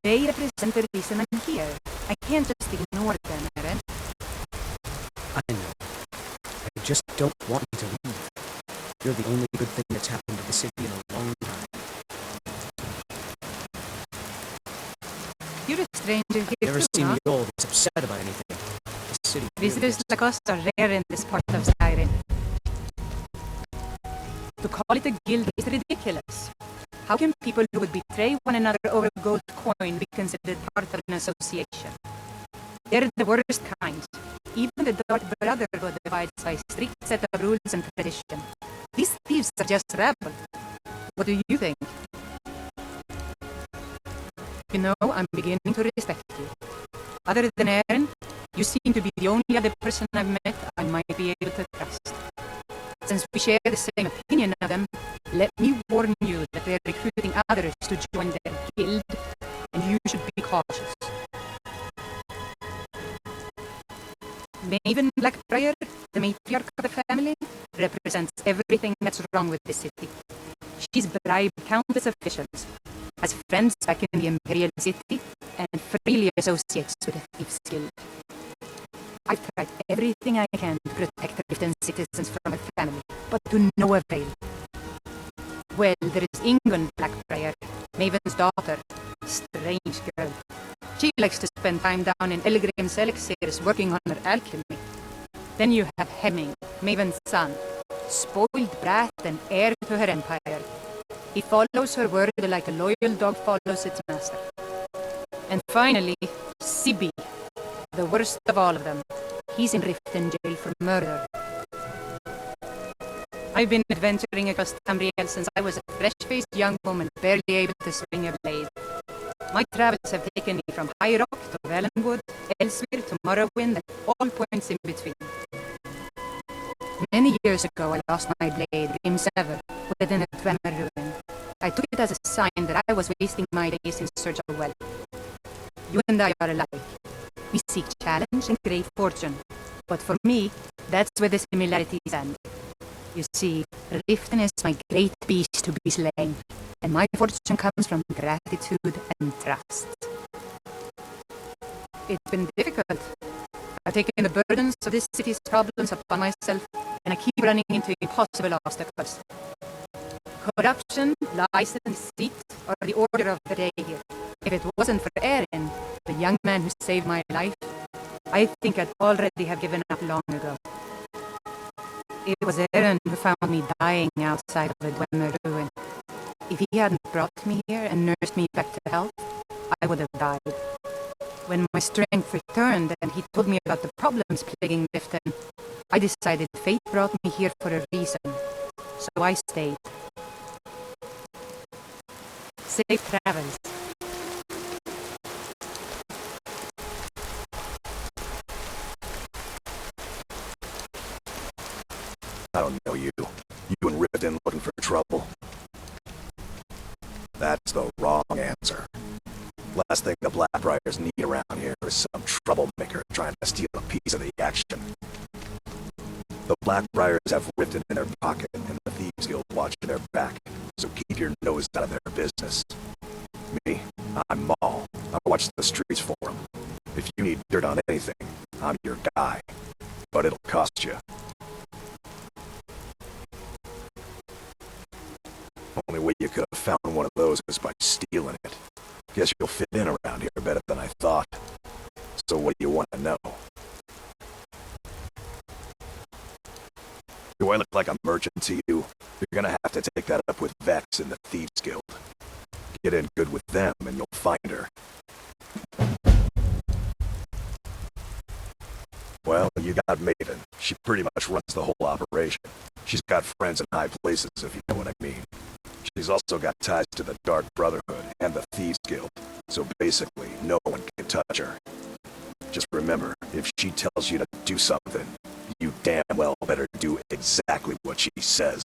They represent the reason I'm here. I can't just ignore them, Eren. I know. I just don't want you to leave. You're the only good thing that's happened to the city in a long time. You're a stranger here Never too, seen huh? me all this upset about anything. The city Visitors like us are rare in this part of Skyrim. To call it a guild is ridiculous. How can people who would betray one another over a gold coin be considered part of an association? They're the worst kind. Even the Dark Brotherhood divides by a strict set of rules and tradition. These thieves are just rabble. What do you think? You know, I'm beginning to respect you. Other than Eren, you seem to be the only other person I've met I might be able to trust. Since we share the same opinion of them, let me warn you that they're recruiting others to join their guild, and you should be cautious. Maven Blackbriar, the matriarch of the family, represents everything that's wrong with the city. She's bribed countless officials, has friends back in the Imperial City, and freely associates with the Thieves' Guild. I've tried everything I can to protect Riften citizens from her family, but to no avail. Well, there is Ingun Blackbriar, Maven's daughter. Strange girl. She likes to spend time down in Elgrim's elixirs working on her alchemy. Then you have Hemming, Maven's son, spoiled brat and heir to her empire. He follows her word like a loyal dog follows its master. And finally, Sibi, the worst of all of them. He's in Riften jail for murder. I've been adventuring across Tamriel since I was a fresh-faced young woman barely able to swing a blade. My travels have taken me from High Rock to Valenwood, Elsewhere to Morrowind, and all points in between. Many years ago, I lost my blade, Grimsever, within a Dwemer ruin. I took it as a sign that I was wasting my days in search of wealth. You and I are alike. We seek challenge and great fortune. But for me, that's where the similarities end. You see, Riften is my great beast to be slain. and my fortune comes from gratitude and trust. It's been difficult. I've taken the burdens of this city's problems upon myself, and I keep running into impossible obstacles. Corruption, lies, and deceit are the order of the day here. If it wasn't for Aaron, the young man who saved my life, I think I'd already have given up long ago. It was Aaron who found me dying outside of the Dwemer ruin. If he hadn't brought me here and nursed me back to health, I would have died. When my strength returned and he told me about the problems plaguing Riften, I decided fate brought me here for a reason, so I stayed. Safe travels. I don't know you. You and Riften looking for trouble. That's the wrong answer. Last thing the Blackbriars need around here is some troublemaker trying to steal a piece of the action. The Blackbriars have Riften in their pocket and the Thieves Guild watching their back, so keep your nose out of their business. Me, I'm Maul. I watch the streets for them. If you need dirt on anything, I'm your guy. But it'll cost you. Only way you could have found one of those is by stealing it. Guess you'll fit in around here better than I thought. So what do you want to know? Do I look like a merchant to you? You're gonna have to take that up with Vex in the Thieves Guild. Get in good with them and you'll find her. Well, you got Maven. She pretty much runs the whole operation. She's got friends in high places, if you know what I mean. She's also got ties to the Dark Brotherhood and the Thieves Guild, so basically no one can touch her. Just remember, if she tells you to do something, you damn well better do exactly what she says.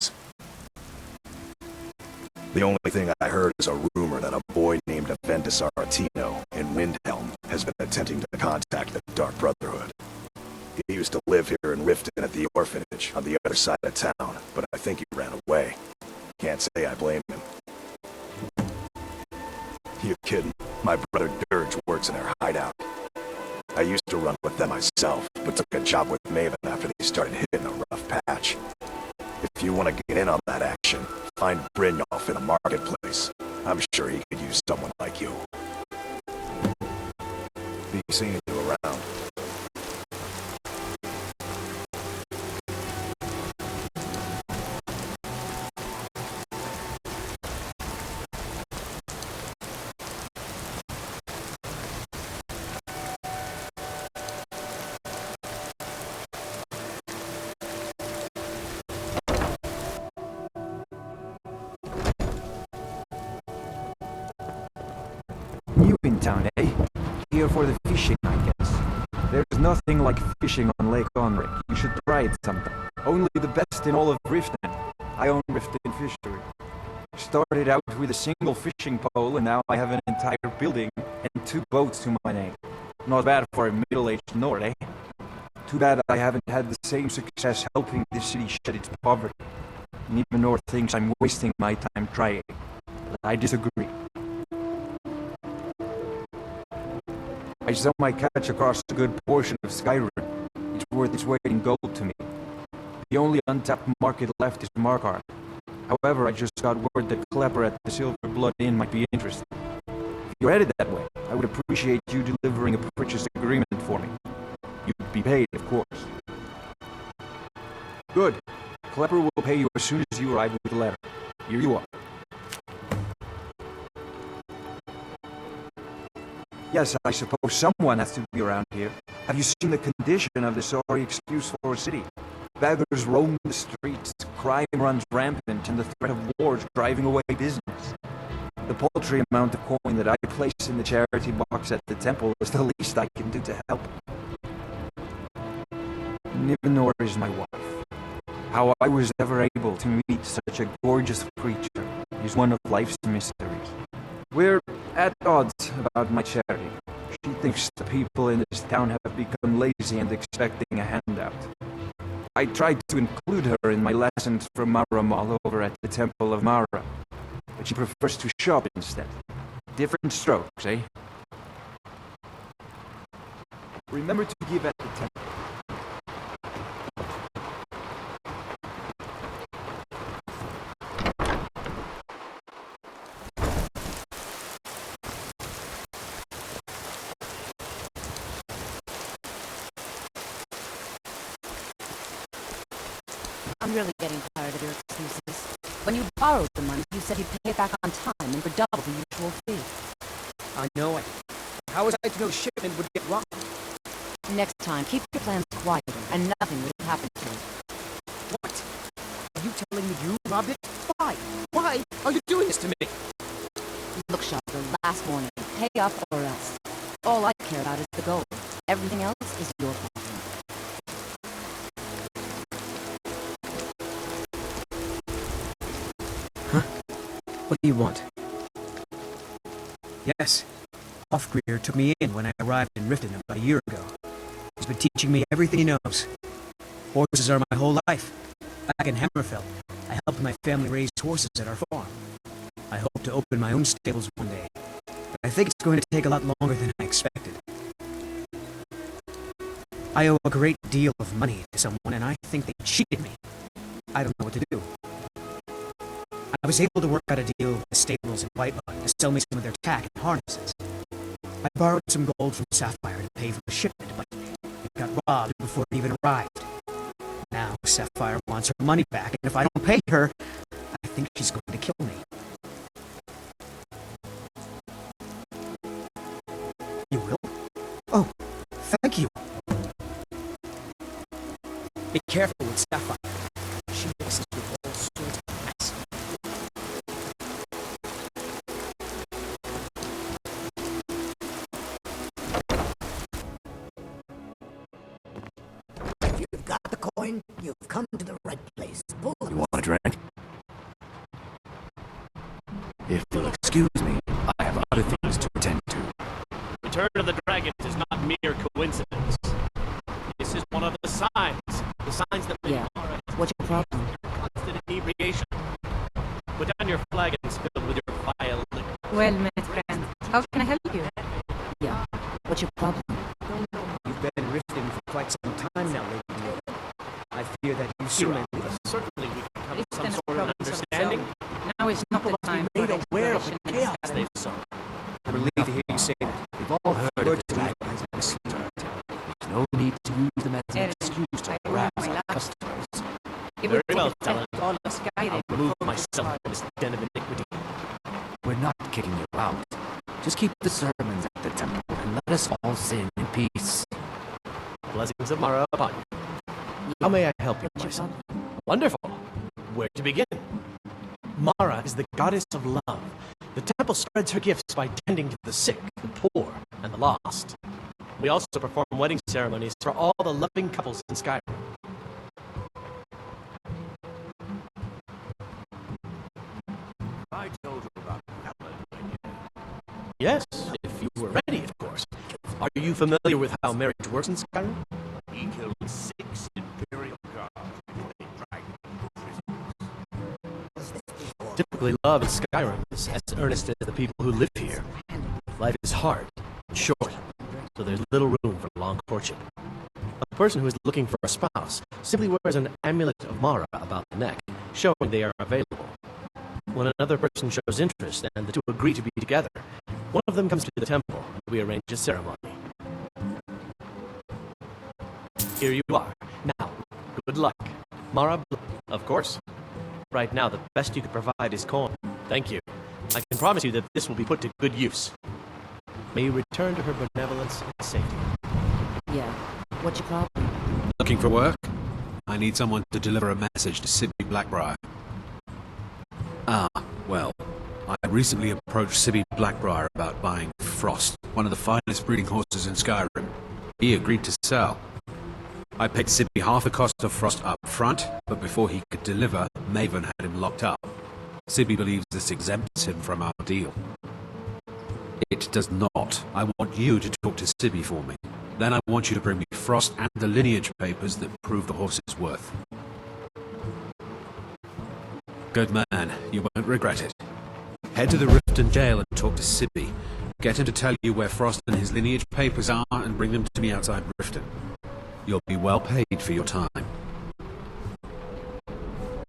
The only thing I heard is a rumor that a boy named Aventus Aretino in Windhelm has been attempting to contact the Dark Brotherhood. He used to live here in Riften at the orphanage on the other side of town, but I think he ran away. Can't say I blame him. You kidding? My brother Dirge works in their hideout. I used to run with them myself, but took a job with Maven after they started hitting a rough patch. If you want to get in on that action, find Brynjolf in a marketplace. I'm sure he could use someone like you. Be seeing you around. New in town, eh? Here for the fishing, I guess. There's nothing like fishing on Lake Onric. You should try it sometime. Only the best in all of Riften. I own Riften Fishery. Started out with a single fishing pole, and now I have an entire building and 2 boats to my name. Not bad for a middle-aged Nord, eh? Too bad I haven't had the same success helping this city shed its poverty. Even Nord thinks I'm wasting my time trying. But I disagree. I sell my catch across a good portion of Skyrim. It's worth its weight in gold to me. The only untapped market left is Markarth. However, I just got word that Klepper at the Silver Blood Inn might be interested. If you're headed that way, I would appreciate you delivering a purchase agreement for me. You'd be paid, of course. Good. Klepper will pay you as soon as you arrive with the letter. Here you are. Yes, I suppose someone has to be around here. Have you seen the condition of the sorry excuse for a city? Beggars roam the streets, crime runs rampant, and the threat of war is driving away business. The paltry amount of coin that I place in the charity box at the temple is the least I can do to help. Nivenor is my wife. How I was ever able to meet such a gorgeous creature is one of life's mysteries. We're at odds about my charity. She thinks the people in this town have become lazy and expecting a handout. I tried to include her in my lessons from Maramal over at the Temple of Mara, but but she prefers to shop instead. Different strokes, eh? Remember to give at the temple. I'm really getting tired of your excuses. When you borrowed the money, you said you'd pay it back on time and for double the usual fee. I know it. How was I to know the shipment would get robbed? Next time, keep your plans quieter, and nothing will happen to it. What? Are you telling me you robbed it? Why? Why are you doing this to me? Look, Sheppard, last warning. Pay up or else. All I care about is the gold. Everything else is your problem. What do you want? Yes, Hofgreer took me in when I arrived in Riften about a year ago. He's been teaching me everything he knows. Horses are my whole life. Back in Hammerfell, I helped my family raise horses at our farm. I hope to open my own stables one day, but I think it's going to take a lot longer than I expected. I owe a great deal of money to someone, and I think they cheated me. I don't know what to do. I was able to work out a deal with the stables in Whitebud to sell me some of their tack and harnesses. I borrowed some gold from Sapphire to pay for the shipment, but it got robbed before it even arrived. Now Sapphire wants her money back, and if I don't pay her, I think she's going to kill me. You will? Oh, thank you. Be careful with Sapphire. She mixes with all sorts of mess. If you've got the coin, you've come to the right place. Pull You want a drink? If you'll excuse me, I have other things to attend to. Return of the dragons is not mere coincidence. This is one of the signs that Yeah. What's your problem? constant inebriation. Put down your flagons filled with your vile liquor. Well met, friend. How can I help you? Yeah. What's your problem? You've been in Riften for quite some time now, Lady Deal. I fear that you soon may leave us. Certainly we can come to It's some an sort of province of understanding. Now is not the time for made aware of the exploration and chaos discussion. they've sown. I'm relieved to hear you say that. We've all heard of the dragons and the Citadel. There's no need to use them as an excuse to harass our customers. It Very would well, take Talon. all of Skyrim I'll to remove focus myself on- from this den of iniquity. We're not kicking you out. Just keep the sermons at the temple and let us all sin in peace. Blessings of Mara upon you. How may I help you, my son? Wonderful. Where to begin? Mara is the goddess of love. The temple spreads her gifts by tending to the sick, the poor, and the lost. We also perform wedding ceremonies for all the loving couples in Skyrim. I told you about Yes, if you were ready, of course. Are you familiar with how marriage works in Skyrim? he killed 6 Imperial guards with a dragon prisoners. Typically, love in Skyrim is as earnest as the people who live here. Life is hard and short, so there's little room for long courtship. A person who is looking for a spouse simply wears an amulet of Mara about the neck, showing they are available. When another person shows interest and the two agree to be together, one of them comes to the temple and we arrange a ceremony. Here you are. Now, good luck. Mara, of course. Right now, the best you could provide is coin. Thank you. I can promise you that this will be put to good use. May you return to her benevolence and safety. Yeah. What's your problem? Looking for work? I need someone to deliver a message to Sibby Blackbriar. Ah, well, I recently approached Sibby Blackbriar about buying Frost, one of the finest breeding horses in Skyrim. He agreed to sell. I paid Sibby half the cost of Frost up front, but before he could deliver, Maven had him locked up. Sibby believes this exempts him from our deal. It does not. I want you to talk to Sibby for me. Then I want you to bring me Frost and the lineage papers that prove the horse's worth. Good man. You won't regret it. Head to the Riften jail and talk to Sibby. Get him to tell you where Frost and his lineage papers are and bring them to me outside Riften. You'll be well paid for your time.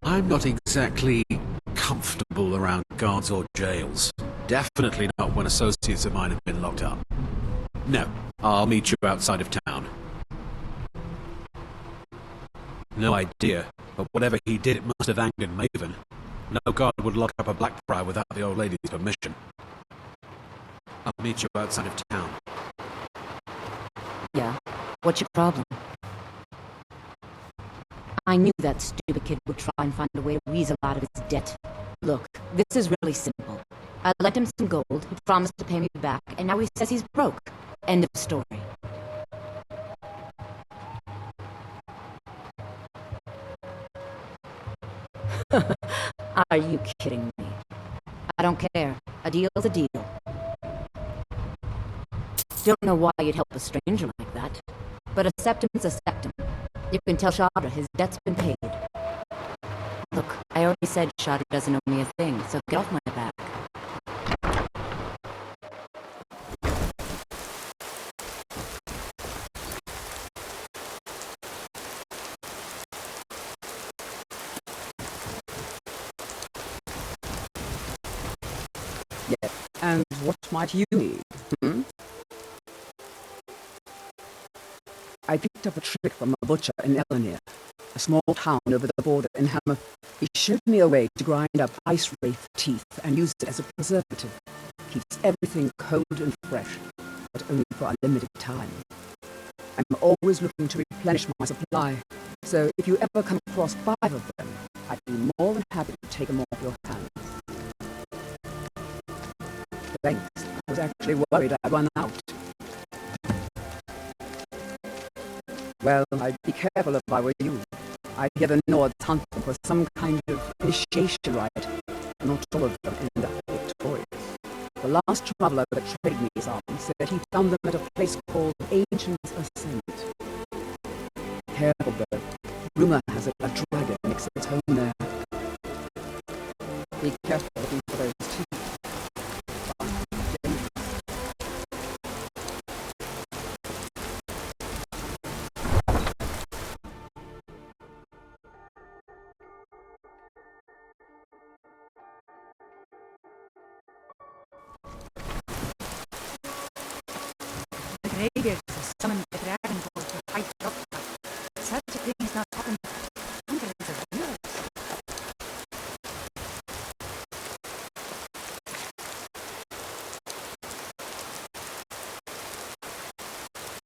I'm not exactly comfortable around guards or jails. Definitely not when associates of mine have been locked up. No, I'll meet you outside of town. No idea, but whatever he did, it must have angered Maven. No guard would lock up a Blackbriar without the old lady's permission. I'll meet you outside of town. Yeah? What's your problem? I knew that stupid kid would try and find a way to weasel out of his debt. Look, this is really simple. I lent him some gold, he promised to pay me back, and now he says he's broke. End of story. Are you kidding me? I don't care. A deal's a deal. Don't know why you'd help a stranger like that. But a septum's a septum. You can tell Shadra his debt's been paid. Look, I already said Shadra doesn't owe me a thing, so get off my back. Yes, and what might you need? I picked up a trick from a butcher in Elenir, a small town over the border in Hammer. He showed me a way to grind up ice wraith teeth and use it as a preservative. Keeps everything cold and fresh, but only for a limited time. I'm always looking to replenish my supply, so if you ever come across 5 of them, I'd be more than happy to take them off your hands. Thanks. I was actually worried I'd run out. Well, I'd be careful if I were you. I hear the Nords hunting for some kind of initiation rite. Not all of them end up victorious. The last traveler that traded me some said he found them at a place called Ancient's Ascent. Careful though. Rumor has it a dragon makes its home there. Be careful looking for those teeth. The Greybeards have summoned the